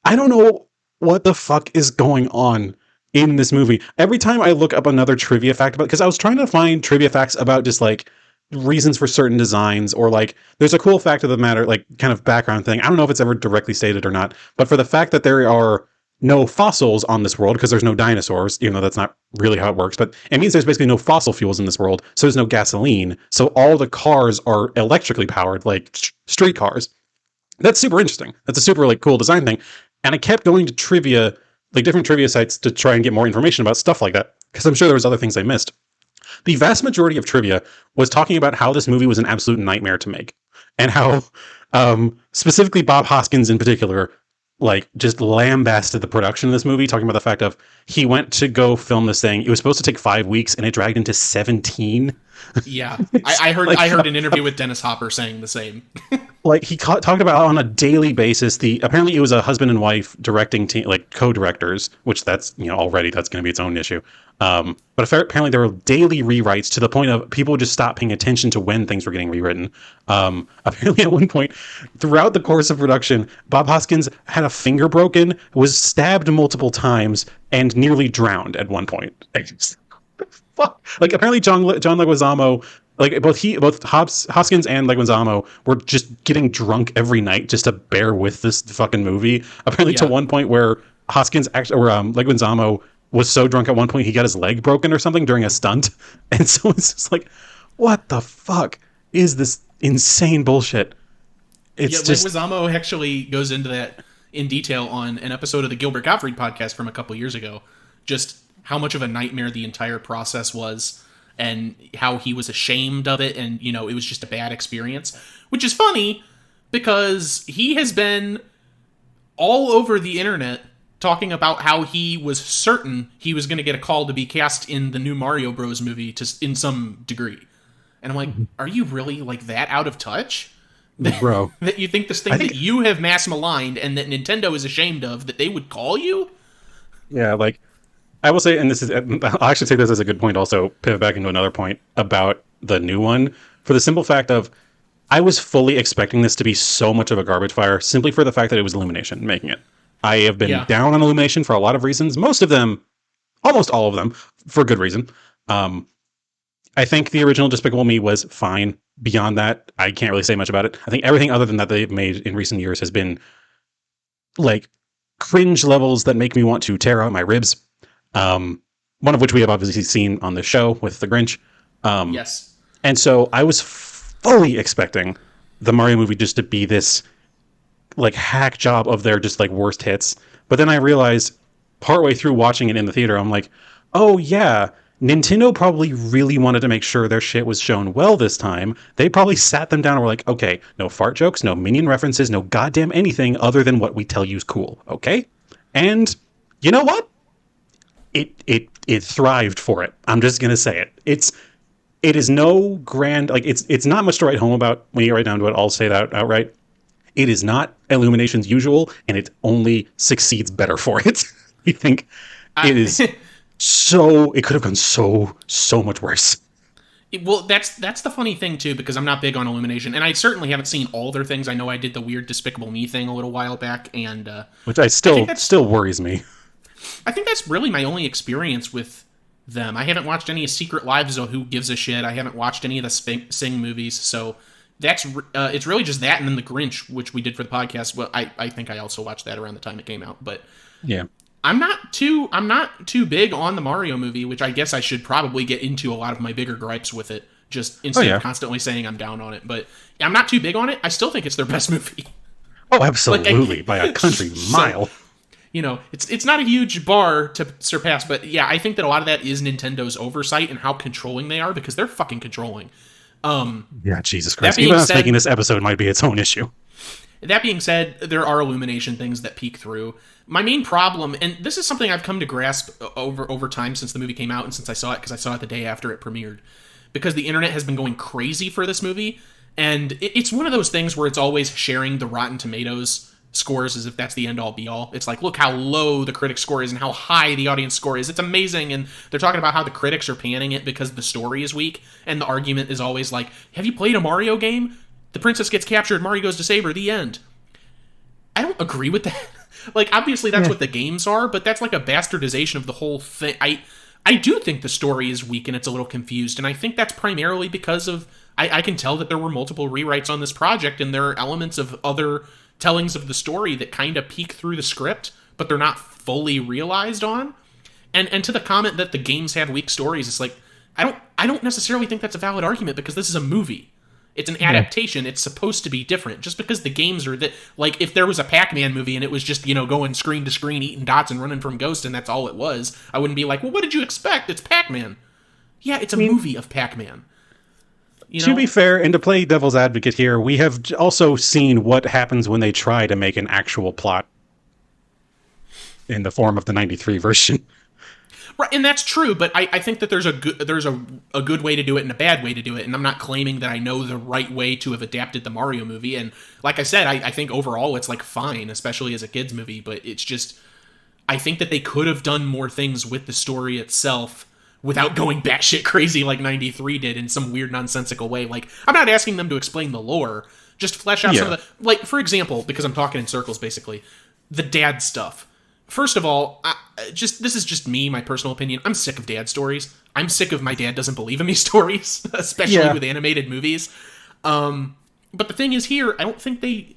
I don't know what the fuck is going on in this movie. Every time I look up another trivia fact about, because I was trying to find trivia facts about just, like, reasons for certain designs, or, like, there's a cool fact of the matter, like, kind of background thing. I don't know if it's ever directly stated or not, but for the fact that there are no fossils on this world, because there's no dinosaurs, even though that's not really how it works, but it means there's basically no fossil fuels in this world, so there's no gasoline, so all the cars are electrically powered, like street cars. That's super interesting. That's a super, like, cool design thing. And I kept going to trivia, like, different trivia sites to try and get more information about stuff like that, because I'm sure there was other things I missed. The vast majority of trivia was talking about how this movie was an absolute nightmare to make, and how, specifically Bob Hoskins in particular, like, just lambasted the production of this movie, talking about the fact of he went to go film this thing. It was supposed to take 5 weeks, and it dragged into 17. Yeah, I heard an interview with Dennis Hopper saying the same. Like, he talked about on a daily basis, apparently it was a husband and wife directing team, like, co-directors, which that's, already that's going to be its own issue. But apparently there were daily rewrites to the point of people just stopped paying attention to when things were getting rewritten. Apparently at one point, throughout the course of production, Bob Hoskins had a finger broken, was stabbed multiple times, and nearly drowned at one point. Fuck. Like, apparently John Leguizamo, like, both Hoskins and Leguizamo were just getting drunk every night just to bear with this fucking movie. Apparently to one point where Leguizamo was so drunk at one point he got his leg broken or something during a stunt. And so it's just like, what the fuck is this insane bullshit? Leguizamo actually goes into that in detail on an episode of the Gilbert Gottfried podcast from a couple years ago. Just how much of a nightmare the entire process was, and how he was ashamed of it, and, it was just a bad experience. Which is funny, because he has been all over the internet talking about how he was certain he was going to get a call to be cast in the new Mario Bros. Movie in some degree. And I'm like, are you really, like, that out of touch? Bro. That you think this thing that you have mass maligned and that Nintendo is ashamed of, that they would call you? Yeah, like, I will say, and I'll actually take this as a good point, also pivot back into another point about the new one, for the simple fact of, I was fully expecting this to be so much of a garbage fire, simply for the fact that it was Illumination making it. I have been down on Illumination for a lot of reasons, almost all of them, for good reason. I think the original Despicable Me was fine. Beyond that, I can't really say much about it. I think everything other than that they've made in recent years has been, like, cringe levels that make me want to tear out my ribs. One of which we have obviously seen on the show with the Grinch. Yes. And so I was fully expecting the Mario movie just to be this, like, hack job of their just, like, worst hits. But then I realized partway through watching it in the theater, I'm like, oh yeah, Nintendo probably really wanted to make sure their shit was shown well this time. They probably sat them down and were like, okay, no fart jokes, no Minion references, no goddamn anything other than what we tell you is cool, okay? And you know what? It thrived for it. I'm just gonna say it. It is no grand, like, it's not much to write home about when you get right down to it. I'll say that outright. It is not Illumination's usual, and it only succeeds better for it. You think it is? it could have gone so much worse. Well, that's the funny thing too, because I'm not big on Illumination, and I certainly haven't seen all their things. I know I did the weird Despicable Me thing a little while back, and Which I still worries me. I think that's really my only experience with them. I haven't watched any of Secret Lives of Who Gives a Shit. I haven't watched any of the Sing movies, so that's it's really just that, and then The Grinch, which we did for the podcast. Well, I think I also watched that around the time it came out, but yeah. I'm not too big on the Mario movie, which I guess I should probably get into a lot of my bigger gripes with it, just instead of constantly saying I'm down on it. But I'm not too big on it. I still think it's their best movie. Oh, absolutely, by a country mile. So, it's not a huge bar to surpass, but yeah, I think that a lot of that is Nintendo's oversight and how controlling they are, because they're fucking controlling. Yeah, Jesus Christ. Even us making this episode might be its own issue. That being said, there are Illumination things that peek through. My main problem, and this is something I've come to grasp over time since the movie came out and since I saw it, because I saw it the day after it premiered, because the internet has been going crazy for this movie, and it's one of those things where it's always sharing the Rotten Tomatoes scores as if that's the end-all be-all. It's like, look how low the critic score is and how high the audience score is. It's amazing, and they're talking about how the critics are panning it because the story is weak, and the argument is always like, have you played a Mario game? The princess gets captured, Mario goes to save her, the end. I don't agree with that. Like, obviously that's what the games are, but that's like a bastardization of the whole thing. I do think the story is weak and it's a little confused, and I think that's primarily because of... I can tell that there were multiple rewrites on this project, and there are elements of other tellings of the story that kind of peek through the script, but they're not fully realized on. And to the comment that the games had weak stories, it's like, I don't necessarily think that's a valid argument, because this is a movie. It's an adaptation. It's supposed to be different. Just because the games are that, like, if there was a Pac-Man movie and it was just, going screen to screen, eating dots and running from ghosts, and that's all it was, I wouldn't be like, well, what did you expect? It's Pac-Man. Yeah, it's a movie of Pac-Man. To be fair, and to play devil's advocate here, we have also seen what happens when they try to make an actual plot in the form of the 93 version. Right, and that's true, but I think that there's a good way to do it and a bad way to do it, and I'm not claiming that I know the right way to have adapted the Mario movie, and like I said, I think overall it's like fine, especially as a kid's movie, but it's just, I think that they could have done more things with the story itself without going batshit crazy like 93 did in some weird nonsensical way. Like, I'm not asking them to explain the lore, just flesh out some of the, like, for example, because I'm talking in circles basically, the dad stuff. First of all, this is just me, my personal opinion. I'm sick of dad stories. I'm sick of my dad doesn't believe in me stories, especially with animated movies. But the thing is here, I don't think they...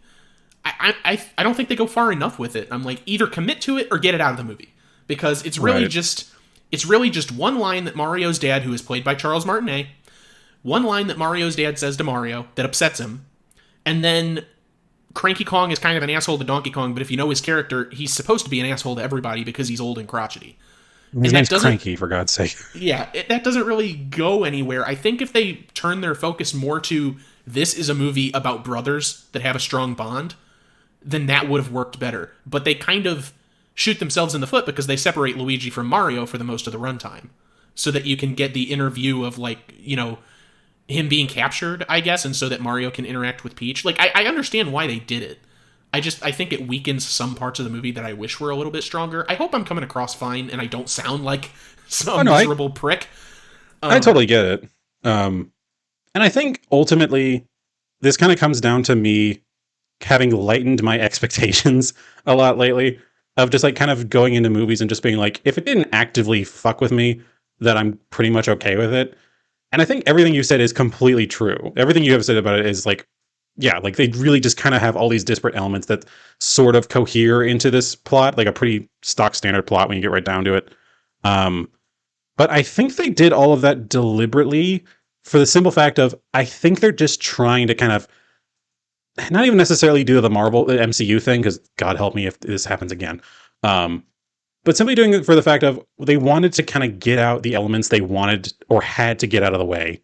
I don't think they go far enough with it. I'm like, either commit to it or get it out of the movie. Because it's really just... It's really just one line that Mario's dad, who is played by Charles Martinet, one line that Mario's dad says to Mario that upsets him, and then... Cranky Kong is kind of an asshole to Donkey Kong, but if you know his character, he's supposed to be an asshole to everybody because he's old and crotchety. His name's Cranky, for God's sake. Yeah, that doesn't really go anywhere. I think if they turn their focus more to, this is a movie about brothers that have a strong bond, then that would have worked better. But they kind of shoot themselves in the foot because they separate Luigi from Mario for the most of the runtime. So that you can get the inner view of, like, him being captured, I guess, and so that Mario can interact with Peach. Like, I understand why they did it. I think it weakens some parts of the movie that I wish were a little bit stronger. I hope I'm coming across fine and I don't sound like some miserable prick. I totally get it. And I think ultimately this kind of comes down to me having lightened my expectations a lot lately, of just like kind of going into movies and just being like, if it didn't actively fuck with me, that I'm pretty much okay with it. And I think everything you said is completely true. Everything you have said about it is like, yeah, like they really just kind of have all these disparate elements that sort of cohere into this plot, like a pretty stock standard plot when you get right down to it. But I think they did all of that deliberately for the simple fact of, I think they're just trying to kind of not even necessarily do the MCU thing, because God help me if this happens again. But simply doing it for the fact of they wanted to kind of get out the elements they wanted or had to get out of the way.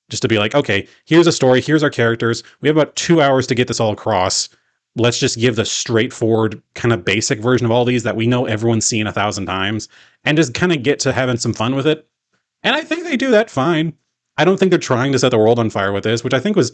Just to be like, okay, here's a story, here's our characters. We have about 2 hours to get this all across. Let's just give the straightforward kind of basic version of all these that we know everyone's seen 1,000 times and just kind of get to having some fun with it. And I think they do that fine. I don't think they're trying to set the world on fire with this, which I think was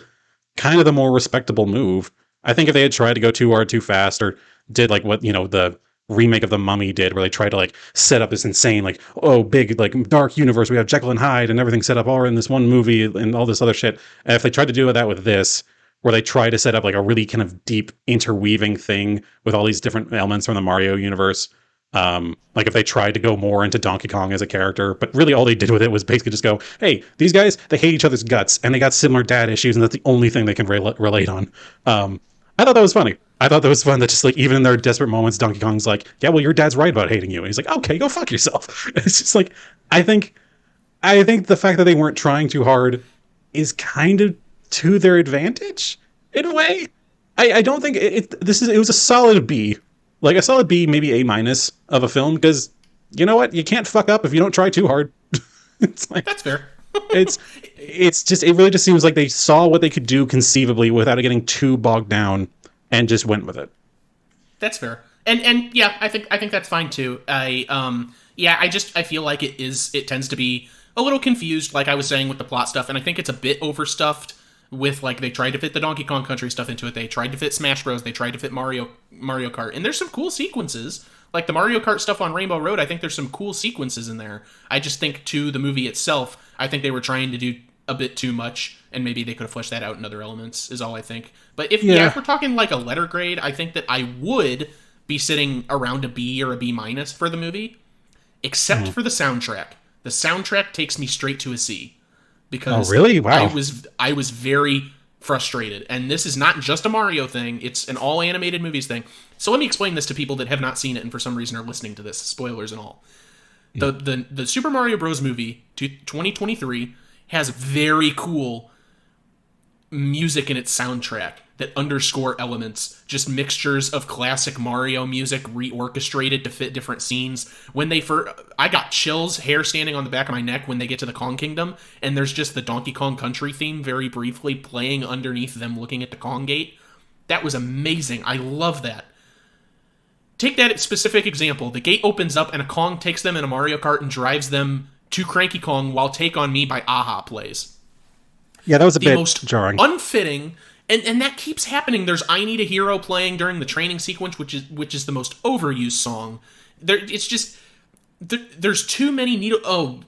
kind of the more respectable move. I think if they had tried to go too hard, too fast, or did like what, the remake of The Mummy did, where they tried to like set up this insane, like, oh, big, like dark universe. We have Jekyll and Hyde and everything set up all in this one movie and all this other shit. And if they tried to do that with this, where they try to set up like a really kind of deep interweaving thing with all these different elements from the Mario universe, like if they tried to go more into Donkey Kong as a character, but really all they did with it was basically just go, hey, these guys, they hate each other's guts and they got similar dad issues, and that's the only thing they can relate on. I thought that was funny. I thought that was fun that just like even in their desperate moments, Donkey Kong's like, yeah, well, your dad's right about hating you. And he's like, okay, go fuck yourself. It's just like, I think the fact that they weren't trying too hard is kind of to their advantage in a way. I don't think it was a solid B, like a solid B, maybe A- of a film, because you know what, you can't fuck up if you don't try too hard. It's like, that's fair. it's just, it really just seems like they saw what they could do conceivably without it getting too bogged down and just went with it. That's fair. And yeah, I think that's fine too. I feel like it tends to be a little confused, like I was saying with the plot stuff, and I think it's a bit overstuffed with, like, they tried to fit the Donkey Kong Country stuff into it, they tried to fit Smash Bros, they tried to fit Mario Kart, and there's some cool sequences. Like the Mario Kart stuff on Rainbow Road, I think there's some cool sequences in there. I just think to the movie itself, I think they were trying to do a bit too much, and maybe they could have fleshed that out in other elements, is all I think. But if we're talking like a letter grade, I think that I would be sitting around a B or a B- for the movie, except for the soundtrack. The soundtrack takes me straight to a C. Because really? Wow. I was very frustrated. And this is not just a Mario thing, it's an all animated movies thing. So let me explain this to people that have not seen it and for some reason are listening to this, spoilers and all. The Super Mario Bros. Movie 2023 has very cool music in its soundtrack that underscore elements, just mixtures of classic Mario music reorchestrated to fit different scenes. When I got chills, hair standing on the back of my neck when they get to the Kong Kingdom, and there's just the Donkey Kong Country theme very briefly playing underneath them looking at the Kong Gate. That was amazing. I love that. Take that specific example. The gate opens up and a Kong takes them in a Mario Kart and drives them to Cranky Kong while Take On Me by Aha plays. Yeah, that was a bit most jarring. Unfitting, and that keeps happening. There's I Need a Hero playing during the training sequence, which is the most overused song. There's too many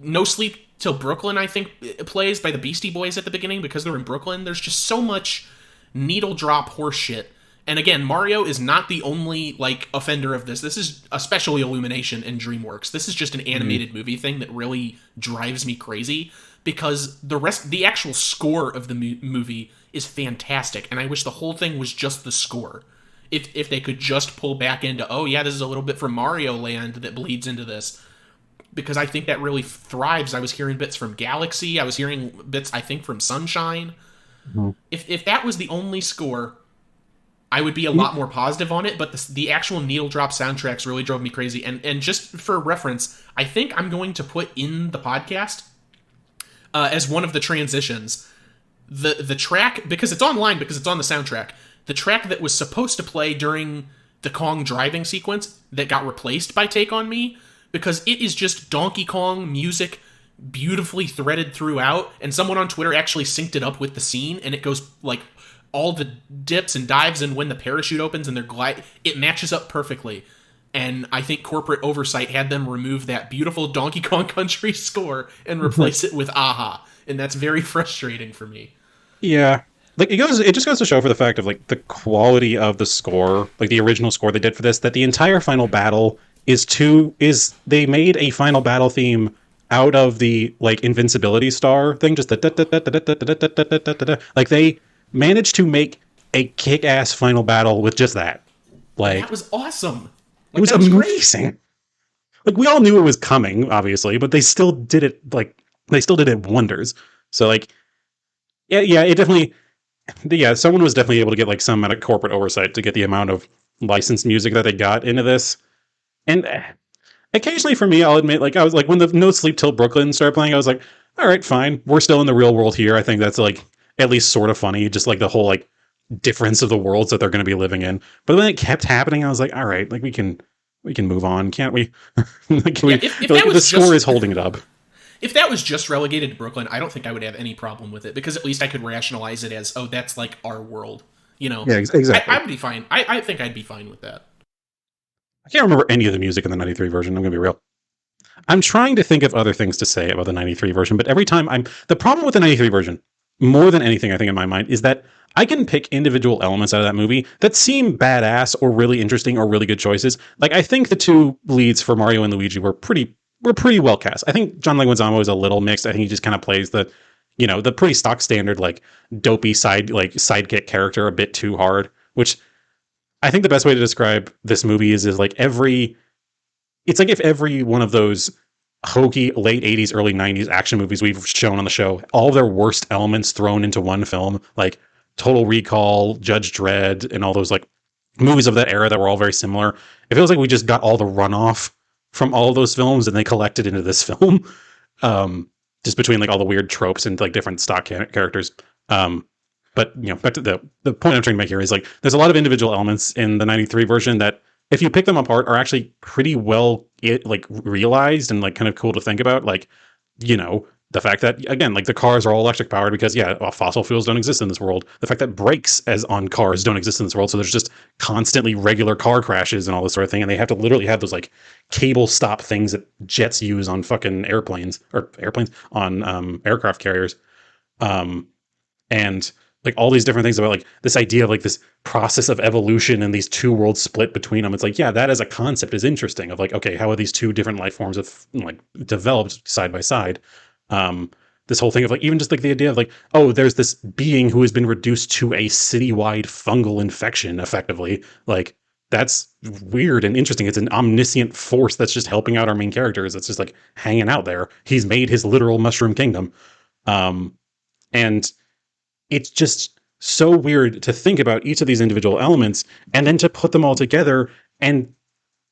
No Sleep Till Brooklyn, I think, plays by the Beastie Boys at the beginning because they're in Brooklyn. There's just so much needle drop horseshit. And again, Mario is not the only, like, offender of this. This is especially Illumination and DreamWorks. This is just an animated movie thing that really drives me crazy because the actual score of the movie is fantastic, and I wish the whole thing was just the score. If they could just pull back into, oh yeah, this is a little bit from Mario Land that bleeds into this, because I think that really thrives. I was hearing bits from Galaxy, I was hearing bits, I think, from Sunshine. Mm-hmm. If that was the only score, I would be a lot more positive on it, but the actual needle drop soundtracks really drove me crazy. And just for reference, I think I'm going to put in the podcast as one of the transitions the track, because it's online, because it's on the soundtrack, the track that was supposed to play during the Kong driving sequence that got replaced by Take On Me, because it is just Donkey Kong music beautifully threaded throughout, and someone on Twitter actually synced it up with the scene, and it goes like all the dips and dives, and when the parachute opens and they're it matches up perfectly. And I think corporate oversight had them remove that beautiful Donkey Kong Country score and replace it with Aha, and that's very frustrating for me. Yeah. Like it just goes to show for the fact of like the quality of the score, like the original score they did for this, that the entire final battle is they made a final battle theme out of the like invincibility star thing, just the like they managed to make a kick-ass final battle with just that. Like that was awesome. It was amazing. Great. Like we all knew it was coming, obviously, but they still did it wonders. So like yeah, it definitely, someone was definitely able to get like some amount of corporate oversight to get the amount of licensed music that they got into this. And occasionally for me, I'll admit, like I was like, when the No Sleep Till Brooklyn started playing, I was like, all right, fine. We're still in the real world here. I think that's like at least sort of funny. Just like the whole like difference of the worlds that they're going to be living in. But when it kept happening, I was like, all right, like we can move on, can't we? The score is holding it up. If that was just relegated to Brooklyn, I don't think I would have any problem with it, because at least I could rationalize it as, oh, that's like our world, you know? Yeah, exactly. I would be fine. I think I'd be fine with that. I can't remember any of the music in the 93 version, I'm going to be real. I'm trying to think of other things to say about the 93 version, but every time the problem with the 93 version, more than anything, I think in my mind, is that I can pick individual elements out of that movie that seem badass or really interesting or really good choices. Like, I think the two leads for Mario and Luigi were pretty well cast. I think John Leguizamo is a little mixed. I think he just kind of plays the pretty stock standard, like, dopey sidekick character a bit too hard, which I think the best way to describe this movie is like it's like if every one of those hokey late 80s, early 90s action movies we've shown on the show, all their worst elements thrown into one film, like Total Recall, Judge Dredd, and all those like movies of that era that were all very similar. It feels like we just got all the runoff from all of those films and they collected into this film. Just between like all the weird tropes and like different stock characters. But back to the point I'm trying to make here is like there's a lot of individual elements in the 93 version that if you pick them apart are actually pretty well realized and like kind of cool to think about. Like, the fact that, again, like the cars are all electric powered because fossil fuels don't exist in this world. The fact that brakes as on cars don't exist in this world. So there's just constantly regular car crashes and all this sort of thing. And they have to literally have those like cable stop things that jets use on fucking airplanes on aircraft carriers. And like all these different things about like this idea of like this process of evolution and these two worlds split between them. It's like, that as a concept is interesting of like, okay, how are these two different life forms of like developed side by side? This whole thing of like, even just like the idea of like, oh, there's this being who has been reduced to a citywide fungal infection effectively. Like that's weird and interesting. It's an omniscient force that's just helping out our main characters. It's just like hanging out there. He's made his literal mushroom kingdom. And it's just so weird to think about each of these individual elements and then to put them all together and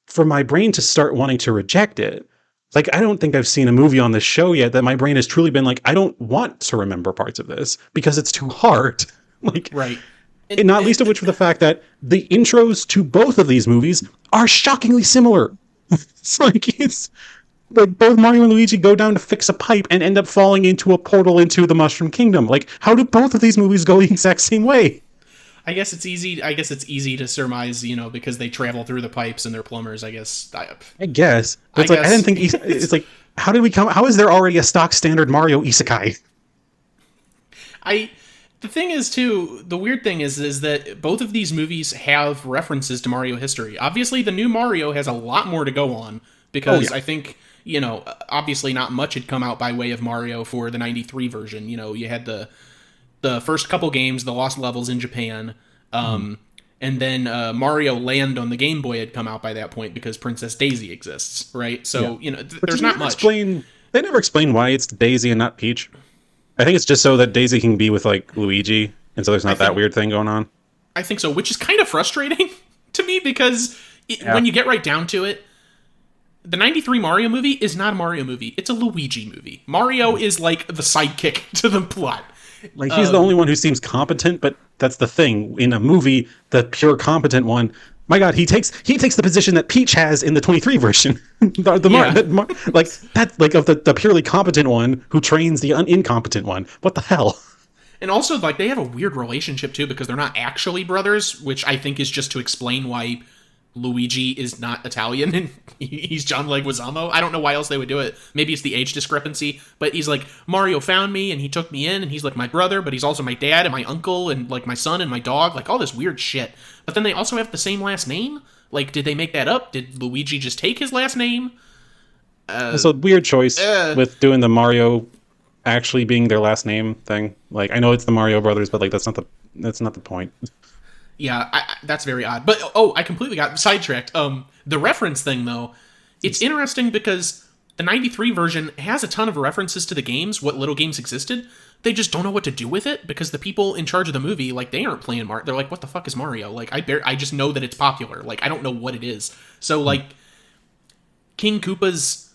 for my brain to start wanting to reject it. Like, I don't think I've seen a movie on this show yet that my brain has truly been like, I don't want to remember parts of this because it's too hard. Like, right. And not least of which for the fact that the intros to both of these movies are shockingly similar. It's like both Mario and Luigi go down to fix a pipe and end up falling into a portal into the Mushroom Kingdom. Like, how do both of these movies go the exact same way? I guess it's easy to surmise, because they travel through the pipes and they're plumbers. I guess. I guess. But I didn't think it's like, how is there already a stock standard Mario isekai? The thing is too, the weird thing is that both of these movies have references to Mario history. Obviously, the new Mario has a lot more to go on because I think, obviously not much had come out by way of Mario for the 93 version. You had the first couple games, the Lost Levels in Japan, and then Mario Land on the Game Boy had come out by that point because Princess Daisy exists, right? So, there's not much. They never explain why it's Daisy and not Peach. I think it's just so that Daisy can be with, like, Luigi, and so there's not that weird thing going on. I think so, which is kind of frustrating to me because when you get right down to it, the 93 Mario movie is not a Mario movie. It's a Luigi movie. Mario is, like, the sidekick to the plot. Like, he's the only one who seems competent, but that's the thing. In a movie, the pure competent one, my God, he takes the position that Peach has in the 23 version. Of the purely competent one who trains the incompetent one. What the hell? And also, like, they have a weird relationship, too, because they're not actually brothers, which I think is just to explain why Luigi is not Italian and he's John Leguizamo. I don't know why else they would do it. Maybe it's the age discrepancy, but he's like, Mario found me and he took me in and he's like my brother, but he's also my dad and my uncle and like my son and my dog, like all this weird shit. But then they also have the same last name? Like, did they make that up? Did Luigi just take his last name? It's a weird choice with doing the Mario actually being their last name thing. Like, I know it's the Mario brothers, but like that's not the point. Yeah, that's very odd. But, I completely got sidetracked. The reference thing, though, it's interesting because the 93 version has a ton of references to the games, what little games existed. They just don't know what to do with it because the people in charge of the movie, like, they aren't playing Mario. They're like, what the fuck is Mario? Like, I just know that it's popular. Like, I don't know what it is. So, like, King Koopa's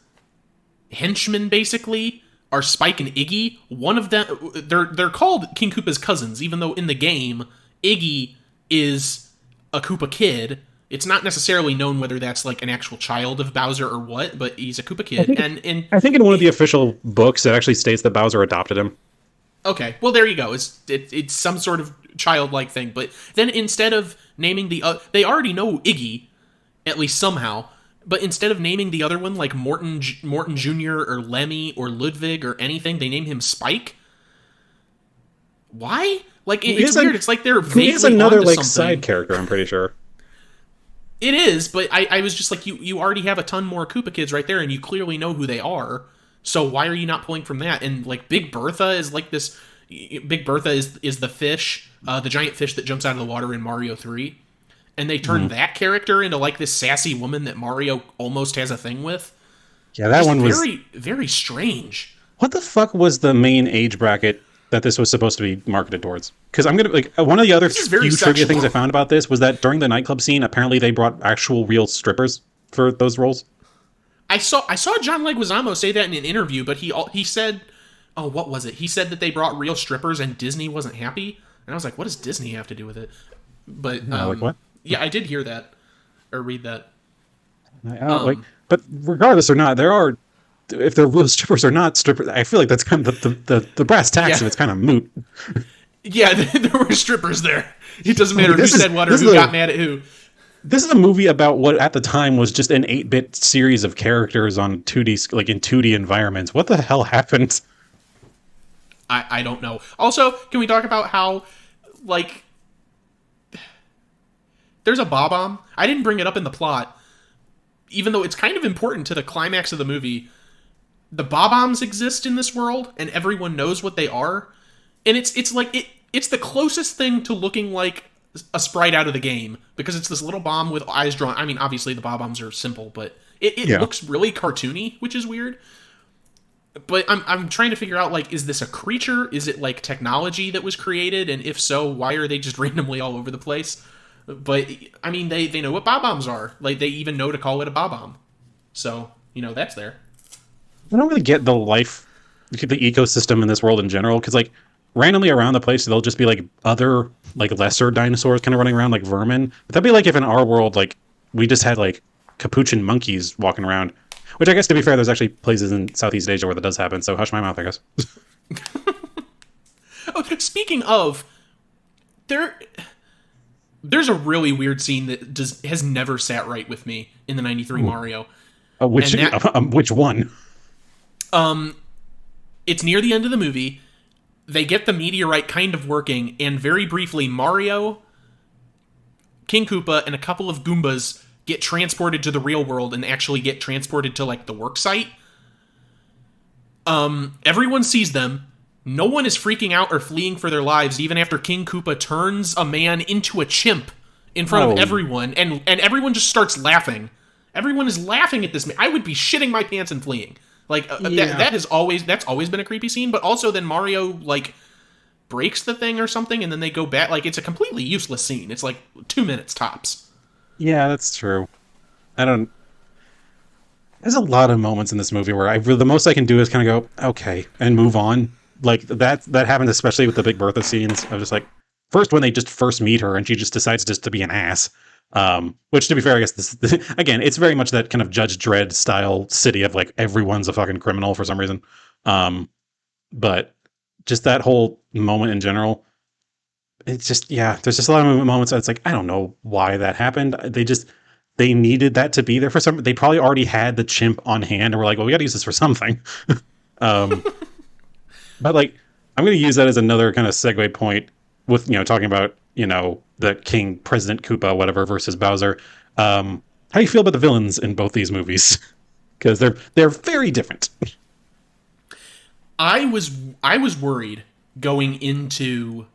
henchmen, basically, are Spike and Iggy. One of them, they're called King Koopa's cousins, even though in the game, Iggy is a Koopa kid. It's not necessarily known whether that's like an actual child of Bowser or what, but he's a Koopa kid. I think in one of the official books it actually states that Bowser adopted him. Okay, well there you go. It's some sort of childlike thing. But then instead of naming they already know Iggy, at least somehow. But instead of naming the other one like Morton Jr. or Lemmy or Ludwig or anything, they name him Spike. Why? Like it's weird. It's like they're vaguely He's another onto like something. side character. I'm pretty sure. It is, but I was just like, you already have a ton more Koopa kids right there, and you clearly know who they are. So why are you not pulling from that? And like Big Bertha is like this. Big Bertha is the fish, the giant fish that jumps out of the water in Mario 3. And they turned that character into like this sassy woman that Mario almost has a thing with. Yeah, that one was very, very strange. What the fuck was the main age bracket that this was supposed to be marketed towards? Because I'm gonna like one of the other few trivia things I found about this was that during the nightclub scene, apparently they brought actual real strippers for those roles. I saw John Leguizamo say that in an interview, but he said, oh, what was it? He said that they brought real strippers and Disney wasn't happy. And I was like, what does Disney have to do with it? But like what? Yeah, I did hear that or read that. But regardless or not, there are, if they're real strippers or not strippers, I feel like that's kind of the brass tacks of it's kind of moot. Yeah, there were strippers there. It doesn't matter who said what or who got mad at who. This is a movie about what at the time was just an 8-bit series of characters on 2D, like in 2D environments. What the hell happened? I don't know. Also, can we talk about how, like, there's a Bob-omb? I didn't bring it up in the plot, even though it's kind of important to the climax of the movie. The Bob-ombs exist in this world, and everyone knows what they are. And it's the closest thing to looking like a sprite out of the game, because it's this little bomb with eyes drawn. I mean, obviously the Bob-ombs are simple, but it looks really cartoony, which is weird. But I'm trying to figure out, like, is this a creature? Is it, like, technology that was created? And if so, why are they just randomly all over the place? But, I mean, they know what Bob-ombs are. Like, they even know to call it a Bob-omb. So, that's there. I don't really get the ecosystem in this world in general, because, like, randomly around the place, there'll just be, like, other, like, lesser dinosaurs kind of running around, like vermin. But that'd be like if in our world, like, we just had, like, capuchin monkeys walking around. Which I guess, to be fair, there's actually places in Southeast Asia where that does happen, so hush my mouth, I guess. Oh, speaking of, there's a really weird scene that has never sat right with me in the 93 Mario. Which one? It's near the end of the movie. They get the meteorite kind of working, and very briefly, Mario, King Koopa, and a couple of Goombas get transported to the real world and actually get transported to, like, the work site. Everyone sees them. No one is freaking out or fleeing for their lives, even after King Koopa turns a man into a chimp in front of everyone, and everyone just starts laughing. Everyone is laughing at this. I would be shitting my pants and fleeing. Like, that's always been a creepy scene, but also then Mario, like, breaks the thing or something, and then they go back. Like, it's a completely useless scene. It's like 2 minutes tops. Yeah, that's true. There's a lot of moments in this movie where the most I can do is kind of go, okay, and move on. Like, that happened especially with the Big Bertha scenes. I was just like, first when they just first meet her and she just decides just to be an ass. Which, to be fair, I guess again, it's very much that kind of Judge Dredd style city of, like, everyone's a fucking criminal for some reason. But just that whole moment in general, it's just, there's just a lot of moments that it's like, I don't know why that happened. They needed that to be there for some. They probably already had the chimp on hand and were like, well, we got to use this for something. But, like, I'm going to use that as another kind of segue point with, talking about, the King, President Koopa, whatever, versus Bowser. How do you feel about the villains in both these movies? Because they're very different. I was worried going into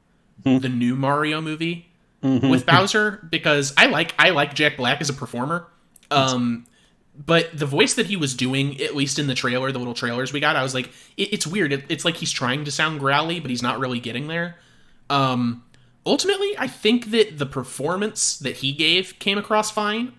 the new Mario movie with Bowser, because I like Jack Black as a performer. But the voice that he was doing, at least in the trailer, the little trailers we got, I was like, it's weird. It's like he's trying to sound growly, but he's not really getting there. Ultimately, I think that the performance that he gave came across fine,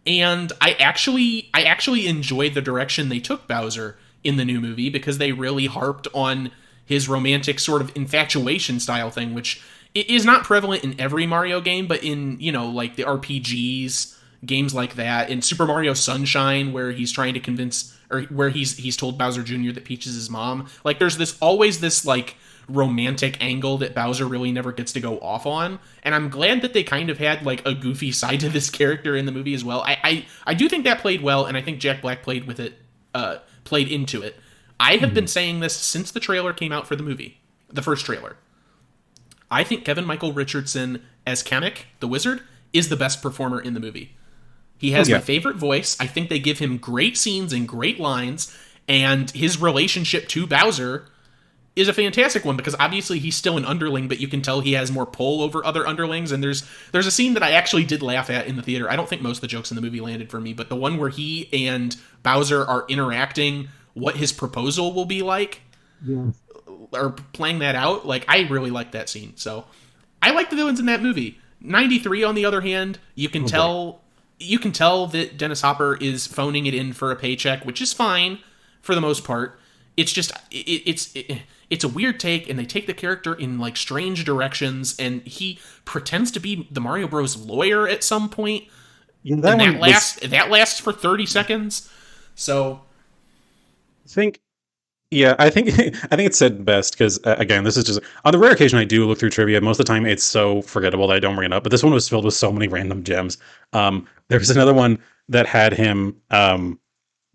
and I actually enjoyed the direction they took Bowser in the new movie, because they really harped on his romantic sort of infatuation style thing, which is not prevalent in every Mario game, but in, like the RPGs, games like that, in Super Mario Sunshine, where he's trying to convince, or where he's told Bowser Jr. that Peach is his mom. Like, there's always this, like, romantic angle that Bowser really never gets to go off on. And I'm glad that they kind of had like a goofy side to this character in the movie as well. I do think that played well, and I think Jack Black played into it. I have been saying this since the trailer came out for the movie, the first trailer. I think Keegan-Michael Richardson as Kamek, the wizard, is the best performer in the movie. He has my favorite voice. I think they give him great scenes and great lines, and his relationship to Bowser is a fantastic one, because obviously he's still an underling, but you can tell he has more pull over other underlings. And there's a scene that I actually did laugh at in the theater. I don't think most of the jokes in the movie landed for me, but the one where he and Bowser are interacting, what his proposal will be like, or playing that out, like, I really like that scene. So I like the villains in that movie. 93, on the other hand, you can tell that Dennis Hopper is phoning it in for a paycheck, which is fine for the most part. It's just it's a weird take, and they take the character in like strange directions, and he pretends to be the Mario Bros. Lawyer at some point. That lasts for 30 seconds. So I think it's said best, because again, this is just on the rare occasion I do look through trivia. Most of the time it's so forgettable that I don't bring it up, but this one was filled with so many random gems. There was another one that had him had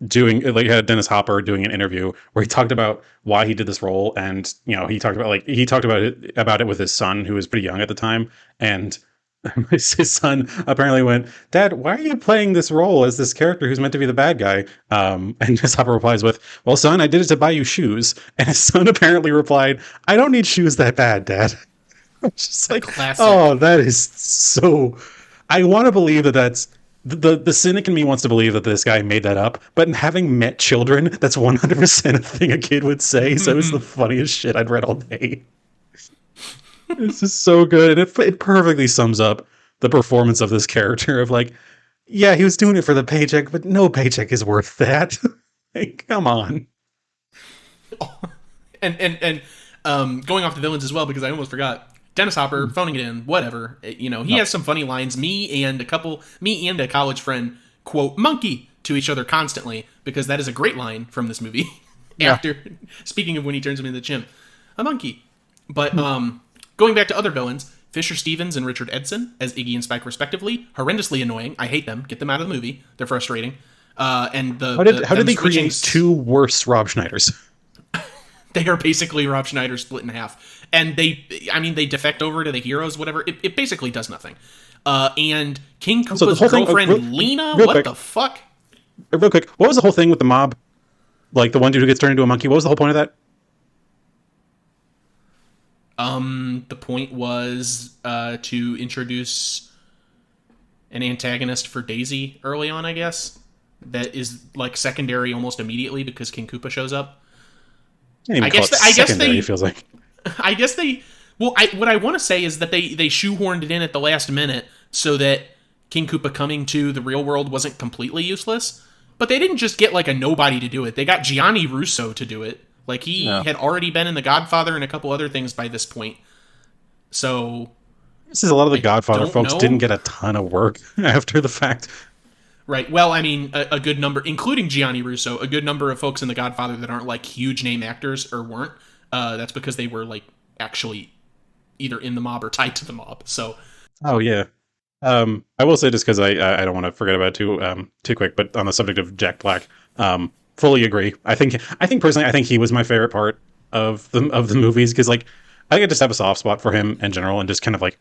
Dennis Hopper doing an interview where he talked about why he did this role, and he talked about it with his son, who was pretty young at the time, and his son apparently went, "Dad, why are you playing this role as this character who's meant to be the bad guy?" And Dennis Hopper replies with, "Well, son, I did it to buy you shoes." And his son apparently replied, "I don't need shoes that bad, Dad." It's just like, classic. Oh, that is so. I want to believe that's. The cynic in me wants to believe that this guy made that up, but having met children, that's 100% a thing a kid would say. So it's the funniest shit I'd read all day. This is so good, and it perfectly sums up the performance of this character. Of like, yeah, he was doing it for the paycheck, but no paycheck is worth that. Like, come on. Oh, and going off the villains as well, because I almost forgot. Dennis Hopper, phoning it in, whatever. He has some funny lines. Me and a college friend quote "monkey" to each other constantly, because that is a great line from this movie. After speaking of when he turns him into the chimp, a monkey. But going back to other villains, Fisher Stevens and Richard Edson as Iggy and Spike respectively, horrendously annoying. I hate them. Get them out of the movie. They're frustrating. And how did they create two worse Rob Schneiders? They are basically Rob Schneider split in half. And they defect over to the heroes, whatever. It basically does nothing. And King Koopa's girlfriend, Lena, what the fuck? Real quick, what was the whole thing with the mob? Like, the one dude who gets turned into a monkey? What was the whole point of that? The point was to introduce an antagonist for Daisy early on, I guess. That is, like, secondary almost immediately because King Koopa shows up. I guess they feels like. I guess they. Well, what I want to say is that they shoehorned it in at the last minute so that King Koopa coming to the real world wasn't completely useless. But they didn't just get like a nobody to do it. They got Gianni Russo to do it. Like, he had already been in The Godfather and a couple other things by this point. So this is a lot of the Godfather folks didn't get a ton of work after the fact. Right. Well, I mean, a good number, including Gianni Russo, a good number of folks in The Godfather that aren't like huge name actors or weren't. That's because they were like actually either in the mob or tied to the mob. So. Oh yeah. I will say, just because I don't want to forget about it too quick, but on the subject of Jack Black, fully agree. I think personally, he was my favorite part of the movies, because like I just have a soft spot for him in general, and just kind of like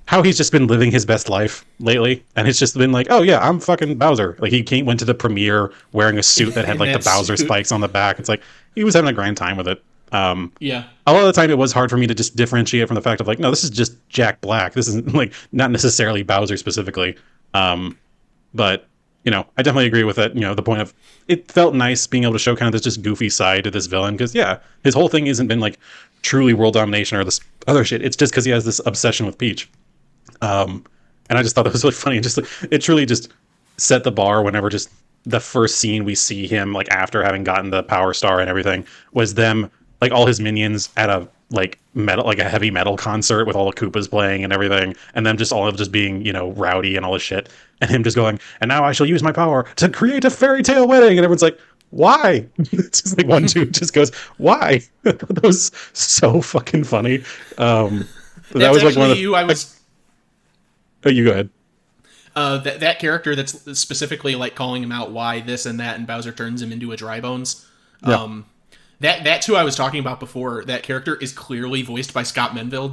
how he's just been living his best life lately, and it's just been like, oh yeah, I'm fucking Bowser. Like, he went to the premiere wearing a suit that had like the Bowser spikes on the back. It's like he was having a grand time with it. Yeah. A lot of the time it was hard for me to just differentiate from the fact of like, no, this is just Jack Black. This isn't like not necessarily Bowser specifically. But I definitely agree with that. The point of it felt nice being able to show kind of this just goofy side to this villain, because his whole thing hasn't been like truly world domination or this other shit. It's just because he has this obsession with Peach. And I just thought that was really funny. Just it truly just set the bar whenever just the first scene we see him, like after having gotten the Power Star and everything, was them, like all his minions at a like metal, like a heavy metal concert with all the Koopas playing and everything, and them just all of just being, rowdy and all this shit, and him just going, and now I shall use my power to create a fairy tale wedding, and everyone's like, why? It's just like one dude just goes, why? That was so fucking funny. That That's was like one actually of the. who I was. Oh, you go ahead. That character that's specifically like calling him out why this and that, and Bowser turns him into a dry bones. Yeah. That's who I was talking about before. That character is clearly voiced by Scott Menville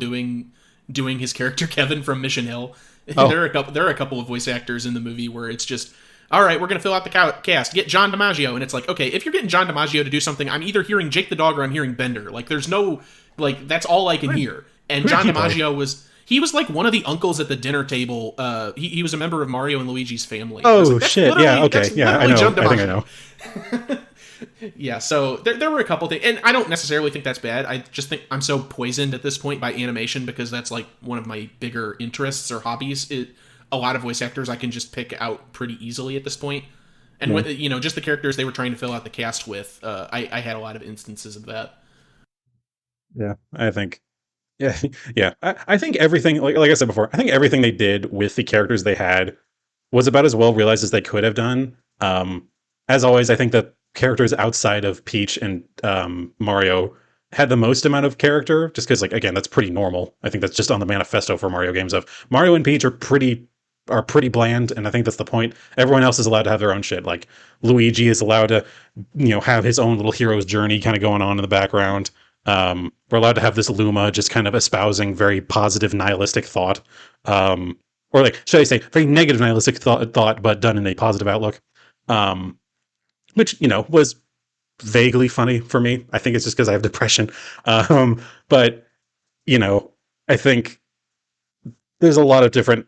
doing his character Kevin from Mission Hill. Oh. There are a couple of voice actors in the movie where it's just, all right, we're gonna fill out the cast. Get John DiMaggio, and it's like, okay, if you're getting John DiMaggio to do something, I'm either hearing Jake the Dog or I'm hearing Bender. Like, there's no, like, that's all I can hear. And John DiMaggio was like one of the uncles at the dinner table. He was a member of Mario and Luigi's family. Oh like, shit! Yeah, okay, yeah, I know. I think I know. Yeah, so there were a couple things, and I don't necessarily think that's bad. I just think I'm so poisoned at this point by animation because that's like one of my bigger interests or hobbies. A lot of voice actors I can just pick out pretty easily at this point. And with, just the characters they were trying to fill out the cast with, I had a lot of instances of that. Yeah, I think. Yeah, yeah. I think everything, like I said before, I think everything they did with the characters they had was about as well realized as they could have done. As always, I think that characters outside of Peach and Mario had the most amount of character, just because, like, again, that's pretty normal. I think that's just on the manifesto for Mario games of Mario and Peach are pretty bland, and I think that's the point. Everyone else is allowed to have their own shit. Like Luigi is allowed to, have his own little hero's journey kind of going on in the background. We're allowed to have this Luma just kind of espousing very positive nihilistic thought, or like, should I say, very negative nihilistic thought, but done in a positive outlook. Which was vaguely funny for me. I think it's just because I have depression. But I think there's a lot of different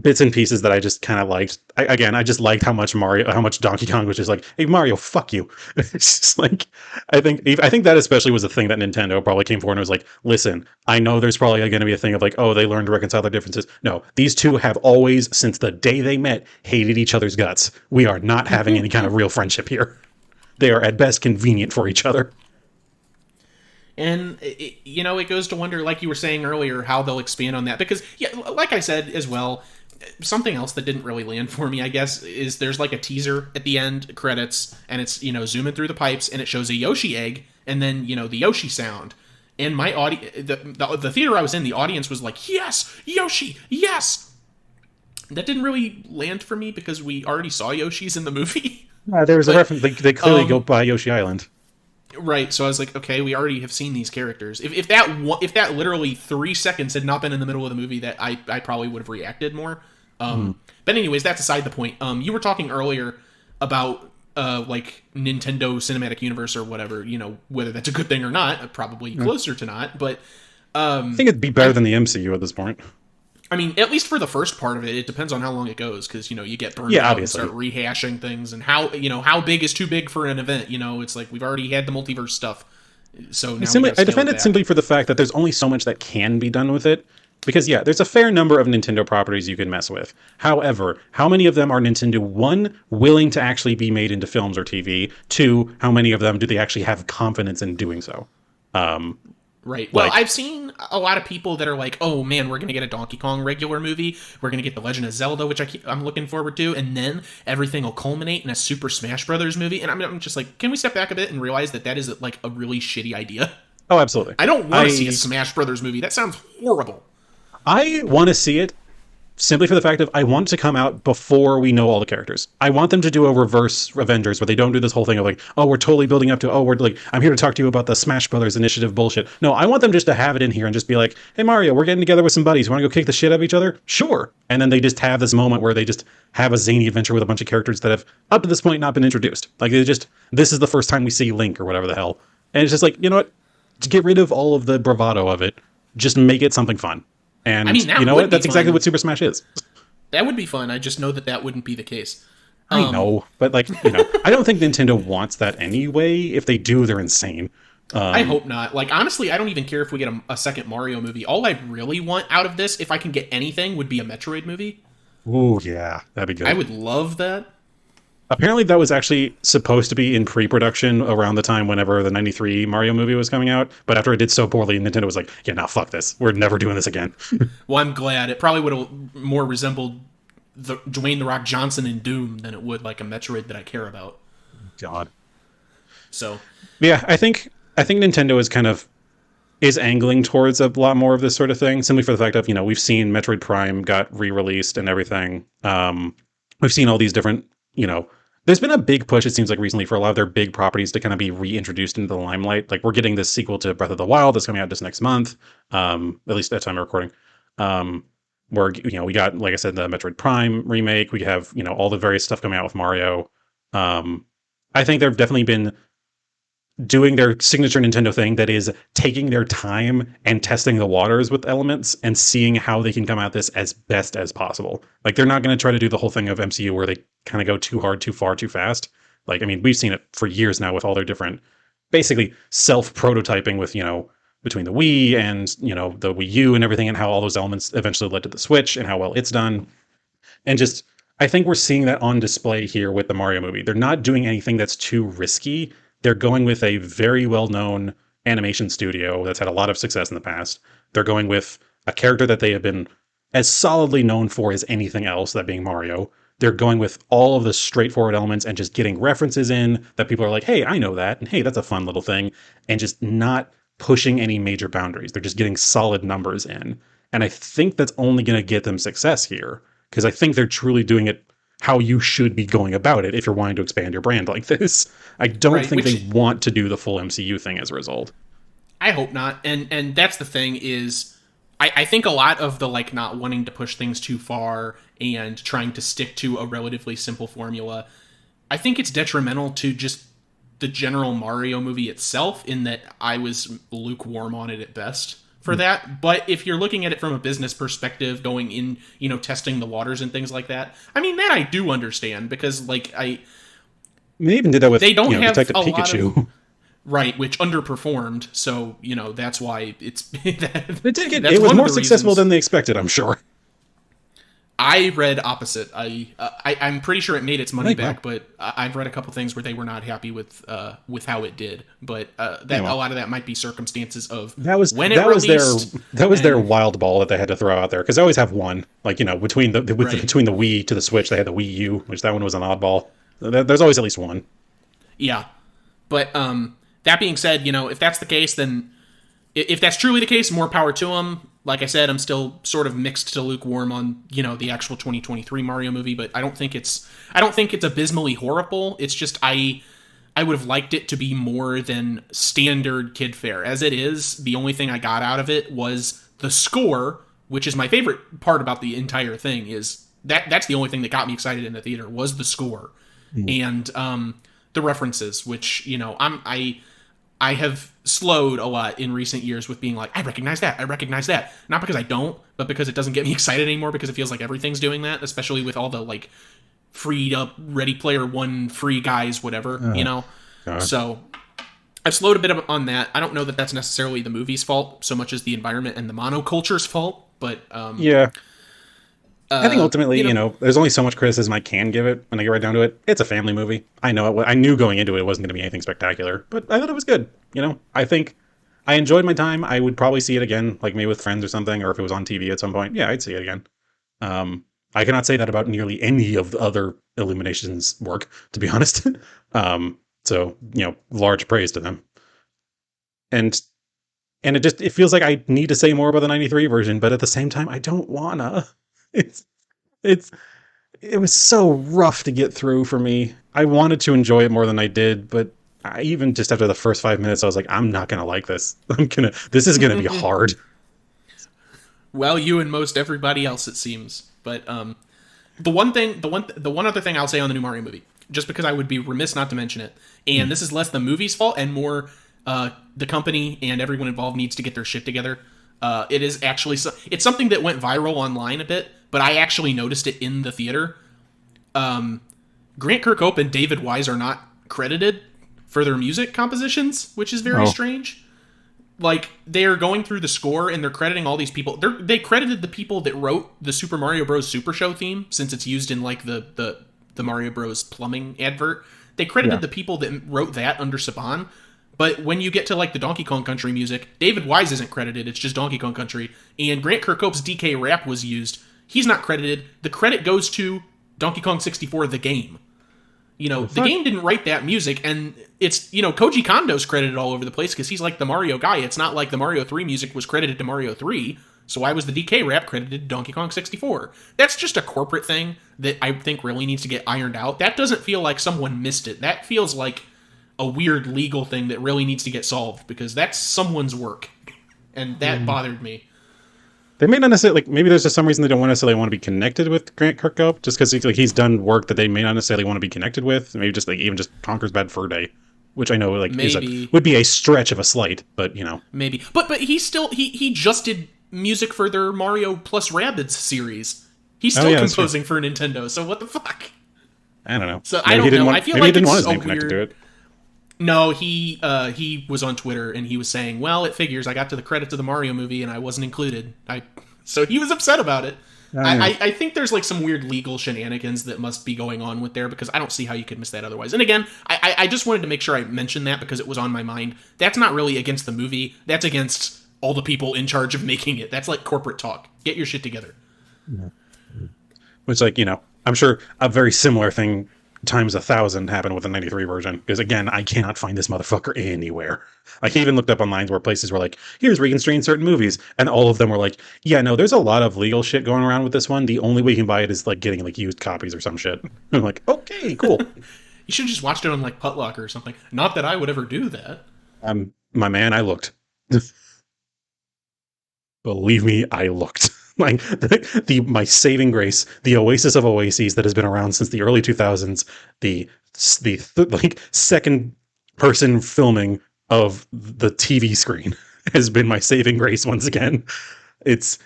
bits and pieces that I just kind of liked. I just liked how much Donkey Kong was just like, "Hey Mario, fuck you." It's just like, I think that especially was a thing that Nintendo probably came forward and was like, "Listen, I know there's probably going to be a thing of like, oh, they learned to reconcile their differences. No, these two have always, since the day they met, hated each other's guts. We are not having any kind of real friendship here. They are at best convenient for each other." And it goes to wonder, like you were saying earlier, how they'll expand on that. Because, yeah, like I said as well, something else that didn't really land for me, I guess, is there's like a teaser at the end credits, and it's zooming through the pipes, and it shows a Yoshi egg, and then the Yoshi sound. And my the theater I was in, the audience was like, "Yes, Yoshi, yes." That didn't really land for me because we already saw Yoshis in the movie. There was a reference. They clearly go by Yoshi Island. Right, so I was like, okay, we already have seen these characters. If that literally 3 seconds had not been in the middle of the movie, that I probably would have reacted more. But anyways, that's aside the point. You were talking earlier about like Nintendo Cinematic Universe or whatever. Whether that's a good thing or not. Probably closer to not. But I think it'd be better than the MCU at this point. I mean, at least for the first part of it, it depends on how long it goes, because you get burned out obviously. and start rehashing things, and how big is too big for an event. It's like we've already had the multiverse stuff, so now I defend it simply for the fact that there's only so much that can be done with it, because there's a fair number of Nintendo properties you can mess with. However, how many of them are Nintendo, one, willing to actually be made into films or TV? Two, how many of them do they actually have confidence in doing so? Right. Well, I've seen a lot of people that are like, "Oh man, we're gonna get a Donkey Kong regular movie. We're gonna get the Legend of Zelda, which I'm looking forward to, and then everything will culminate in a Super Smash Brothers movie." And I'm just like, can we step back a bit and realize that is like a really shitty idea? Oh, absolutely. I don't want to see a Smash Brothers movie. That sounds horrible. I want to see it simply for the fact of I want it to come out before we know all the characters. I want them to do a reverse Avengers where they don't do this whole thing of like, oh, we're totally building up to, oh, we're like, I'm here to talk to you about the Smash Brothers initiative bullshit. No, I want them just to have it in here and just be like, hey, Mario, we're getting together with some buddies. You want to go kick the shit out of each other? Sure. And then they just have this moment where they just have a zany adventure with a bunch of characters that have up to this point not been introduced. Like this is the first time we see Link or whatever the hell. And it's just like, you know what? To get rid of all of the bravado of it, just make it something fun. And you know what? That's exactly what Super Smash is. That would be fun. I just know that wouldn't be the case. I know, but I don't think Nintendo wants that anyway. If they do, they're insane. I hope not. Like, honestly, I don't even care if we get a second Mario movie. All I really want out of this, if I can get anything, would be a Metroid movie. Ooh, yeah, that'd be good. I would love that. Apparently, that was actually supposed to be in pre-production around the time whenever the 93 Mario movie was coming out. But after it did so poorly, Nintendo was like, yeah, no, fuck this. We're never doing this again. Well, I'm glad. It probably would have more resembled Dwayne "The Rock" Johnson in Doom than it would like a Metroid that I care about. God. So, Yeah, I think Nintendo is angling towards a lot more of this sort of thing, simply for the fact of, we've seen Metroid Prime got re-released and everything. We've seen all these different, there's been a big push, it seems like recently, for a lot of their big properties to kind of be reintroduced into the limelight. Like, we're getting this sequel to Breath of the Wild that's coming out this next month, at least at time of recording. Where, we got, like I said, the Metroid Prime remake. We have, all the various stuff coming out with Mario. I think there have definitely been doing their signature Nintendo thing, that is taking their time and testing the waters with elements and seeing how they can come at this as best as possible. Like, they're not going to try to do the whole thing of MCU where they kind of go too hard, too far, too fast. Like, I mean, we've seen it for years now with all their different, basically self-prototyping with, between the Wii and, the Wii U and everything, and how all those elements eventually led to the Switch and how well it's done. And just, I think we're seeing that on display here with the Mario movie. They're not doing anything that's too risky. They're going with a very well-known animation studio that's had a lot of success in the past. They're going with a character that they have been as solidly known for as anything else, that being Mario. They're going with all of the straightforward elements and just getting references in that people are like, hey, I know that, and hey, that's a fun little thing, and just not pushing any major boundaries. They're just getting solid numbers in. And I think that's only going to get them success here, because I think they're truly doing it how you should be going about it if you're wanting to expand your brand like this. I don't think they want to do the full MCU thing as a result. I hope not. And that's the thing is, I think a lot of the, like, not wanting to push things too far and trying to stick to a relatively simple formula, I think it's detrimental to just the general Mario movie itself, in that I was lukewarm on it at best for that. But if you're looking at it from a business perspective, going in, testing the waters and things like that, I mean, that I do understand, because, like, they even did that with, they don't have Detective a Pikachu. lot of, right, which underperformed, so, that's why it's it was more successful than they expected, I'm sure. I read opposite. I'm pretty sure it made its money back, but I've read a couple things where they were not happy with how it did. But a lot of that might be circumstances of when it released. That was their wild ball that they had to throw out there, because they always have one. Like, between the Wii to the Switch, they had the Wii U, which that one was an oddball. There's always at least one. Yeah, but that being said, if that's the case, then if that's truly the case, more power to them. Like I said, I'm still sort of mixed to lukewarm on, the actual 2023 Mario movie, but I don't think it's abysmally horrible. It's just I would have liked it to be more than standard kid fare. As it is, the only thing I got out of it was the score, which is my favorite part about the entire thing. Is that's the only thing that got me excited in the theater, was the score. And the references, which, I have slowed a lot in recent years with being like, I recognize that. Not because I don't, but because it doesn't get me excited anymore, because it feels like everything's doing that, especially with all the, like, freed up Ready Player One free guys, whatever, God. So I've slowed a bit on that. I don't know that that's necessarily the movie's fault so much as the environment and the monoculture's fault, but yeah. I think ultimately, there's only so much criticism I can give it when I get right down to it. It's a family movie. I know it. I knew going into it wasn't going to be anything spectacular, but I thought it was good. I think I enjoyed my time. I would probably see it again, like maybe with friends or something, or if it was on TV at some point. Yeah, I'd see it again. I cannot say that about nearly any of the other Illumination's work, to be honest. So, large praise to them. And it feels like I need to say more about the 93 version, but at the same time, I don't wanna. It was so rough to get through for me. I wanted to enjoy it more than I did, but even just after the first 5 minutes, I was like, I'm not gonna like this. This is gonna be hard. Well, you and most everybody else, it seems. But the one other thing I'll say on the new Mario movie, just because I would be remiss not to mention it, and this is less the movie's fault and more the company and everyone involved needs to get their shit together. It is actually it's something that went viral online a bit, but I actually noticed it in the theater. Grant Kirkhope and David Wise are not credited for their music compositions, which is very strange. Like, they are going through the score and they're crediting all these people. They credited the people that wrote the Super Mario Bros. Super Show theme, since it's used in, like, the Mario Bros. Plumbing advert. They credited the people that wrote that under Saban. But when you get to, like, the Donkey Kong Country music, David Wise isn't credited. It's just Donkey Kong Country. And Grant Kirkhope's DK rap was used. He's not credited. The credit goes to Donkey Kong 64, the game. You know, the game didn't write that music, and it's, you know, Koji Kondo's credited all over the place because he's like the Mario guy. It's not like the Mario 3 music was credited to Mario 3, so why was the DK rap credited to Donkey Kong 64? That's just a corporate thing that I think really needs to get ironed out. That doesn't feel like someone missed it. That feels like a weird legal thing that really needs to get solved, because that's someone's work, and that bothered me. They may not necessarily, like, maybe there's just some reason they don't necessarily want to be connected with Grant Kirkhope, just because he's done work that they may not necessarily want to be connected with. Maybe just like even just Conker's Bad Fur Day, which I know like would be a stretch of a slight, but you know, maybe. But he's still he just did music for their Mario plus Rabbids series. He's still composing for Nintendo. So what the fuck? I don't know. So I don't know. I feel like it's so weird. To it. No, he was on Twitter and he was saying, "Well, it figures. I got to the credits of the Mario movie and I wasn't included." So he was upset about it. I think there's like some weird legal shenanigans that must be going on with there, because I don't see how you could miss that otherwise. And again, I just wanted to make sure I mentioned that because it was on my mind. That's not really against the movie. That's against all the people in charge of making it. That's like corporate talk. Get your shit together. Yeah. Which, like, you know, I'm sure a very similar thing times 1,000 happened with the 93 version, because again, I cannot find this motherfucker anywhere. I even looked up online where places were like, here's reconstrain certain movies, and all of them were like, yeah, no, there's a lot of legal shit going around with this one. The only way you can buy it is like getting like used copies or some shit. I'm like, okay, cool. You should have just watched it on like Putlocker or something. Not that I would ever do that. My man, I looked. Believe me, I looked. Like my saving grace, the oasis of oases that has been around since the early 2000s, the like second person filming of the TV screen has been my saving grace once again. It's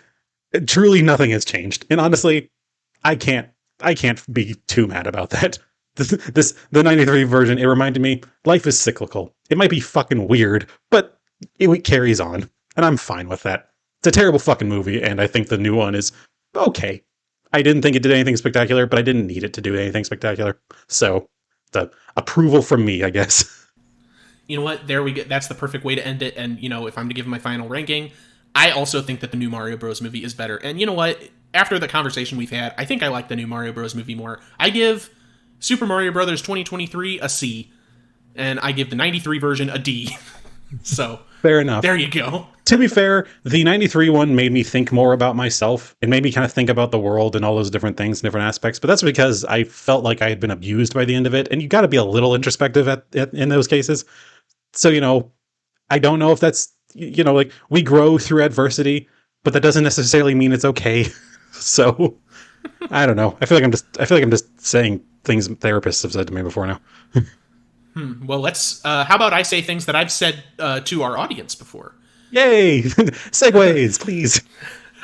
truly nothing has changed, and honestly, I can't be too mad about that. The 93 version, it reminded me life is cyclical. It might be fucking weird, but it carries on, and I'm fine with that. It's a terrible fucking movie, and I think the new one is okay. I didn't think it did anything spectacular, but I didn't need it to do anything spectacular. So, the approval from me, I guess. You know what? There we go. That's the perfect way to end it. And, you know, if I'm to give my final ranking, I also think that the new Mario Bros. Movie is better. And you know what? After the conversation we've had, I think I like the new Mario Bros. Movie more. I give Super Mario Bros. 2023 a C, and I give the 93 version a D. So, fair enough. There you go. To be fair, the 93 one made me think more about myself. It made me kind of think about the world and all those different things and different aspects. But that's because I felt like I had been abused by the end of it. And you got to be a little introspective in those cases. So, you know, I don't know if that's, you know, like we grow through adversity, but that doesn't necessarily mean it's okay. So I don't know. I feel like I'm just saying things therapists have said to me before now. Well, let's, how about I say things that I've said to our audience before? Yay! Segues, please.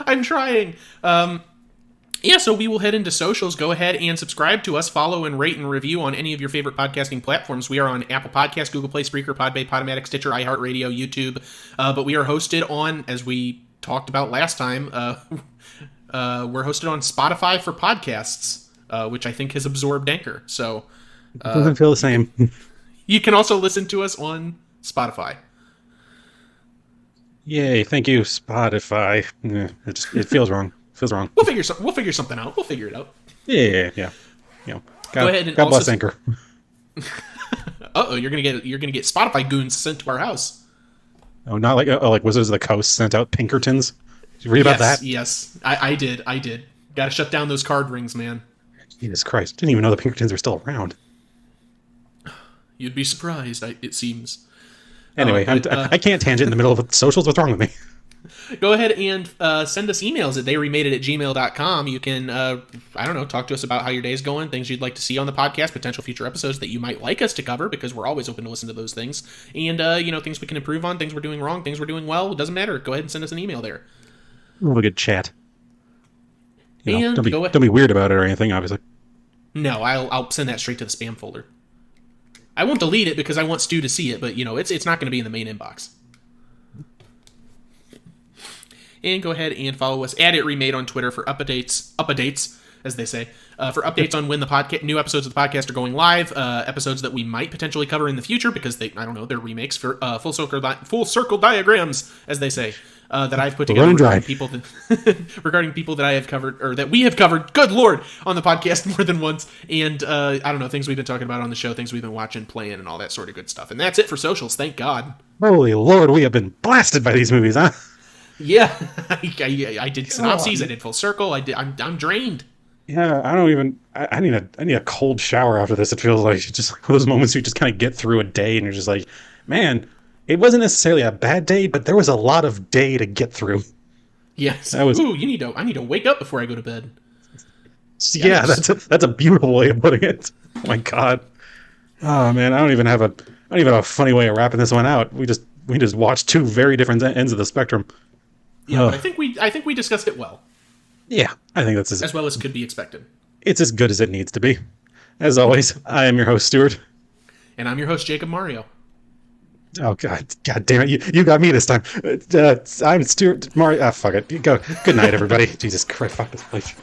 I'm trying. Yeah, so we will head into socials. Go ahead and subscribe to us, follow and rate and review on any of your favorite podcasting platforms. We are on Apple Podcasts, Google Play, Spreaker, Podbay, Podomatic, Stitcher, iHeartRadio, YouTube. But we are hosted on, as we talked about last time, we're hosted on Spotify for podcasts, which I think has absorbed Anchor. So it doesn't feel the same. You can also listen to us on Spotify. Yay! Thank you, Spotify. It feels wrong. Feels wrong. We'll figure something out. We'll figure it out. Yeah. You know, go ahead and God bless Anchor. You're gonna get Spotify goons sent to our house. Oh, not like Wizards of the Coast sent out Pinkertons. Did you read about that? Yes, I did. Got to shut down those card rings, man. Jesus Christ! Didn't even know the Pinkertons were still around. You'd be surprised. It seems. Anyway, I can't tangent in the middle of socials. What's wrong with me? Go ahead and send us emails at theyremadeit@gmail.com. You can, talk to us about how your day's going, things you'd like to see on the podcast, potential future episodes that you might like us to cover, because we're always open to listen to those things. And, things we can improve on, things we're doing wrong, things we're doing well. It doesn't matter. Go ahead and send us an email there. We'll have a good chat. Don't be weird about it or anything, obviously. No, I'll send that straight to the spam folder. I won't delete it because I want Stu to see it, but, it's not going to be in the main inbox. And go ahead and follow us at It Remade on Twitter for updates as they say, for updates on when the new episodes of the podcast are going live, episodes that we might potentially cover in the future because they're remakes for full circle diagrams, as they say, that I've put together regarding people that I have covered, or that we have covered, good Lord, on the podcast more than once, and I don't know, things we've been talking about on the show, things we've been watching, playing, and all that sort of good stuff. And that's it for socials, thank God. Holy Lord, we have been blasted by these movies, huh? Yeah, I did Synopsis, I did Full Circle, I'm drained. Yeah, I need a cold shower after this. It feels like just like those moments where you just kind of get through a day and you're just like, man, it wasn't necessarily a bad day, but there was a lot of day to get through. Yes. I need to wake up before I go to bed. Yeah, that's a beautiful way of putting it. Oh my God. Oh man, I don't even have a funny way of wrapping this one out. We just watched two very different ends of the spectrum. Yeah, but I think we discussed it well. Yeah, I think that's as well as could be expected. It's as good as it needs to be. As always, I am your host, Stuart. And I'm your host, Jacob Mario. Oh, God damn it. You got me this time. I'm Stuart Mario. Ah, fuck it. Go. Good night, everybody. Jesus Christ, fuck this place.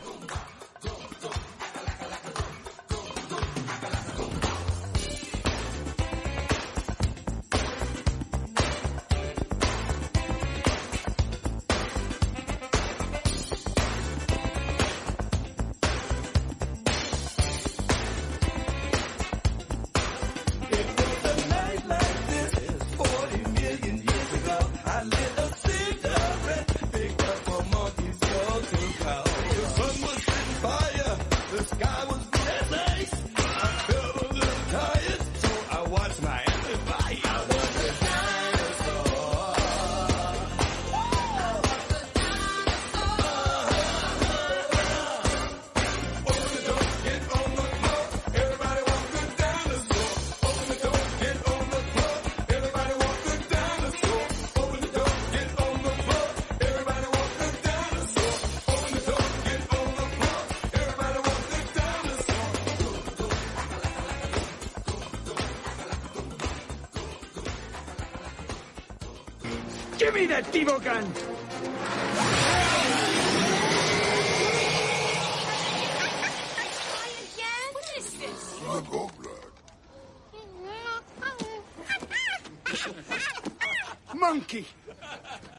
Give me that Devo gun! What is this? Monkey!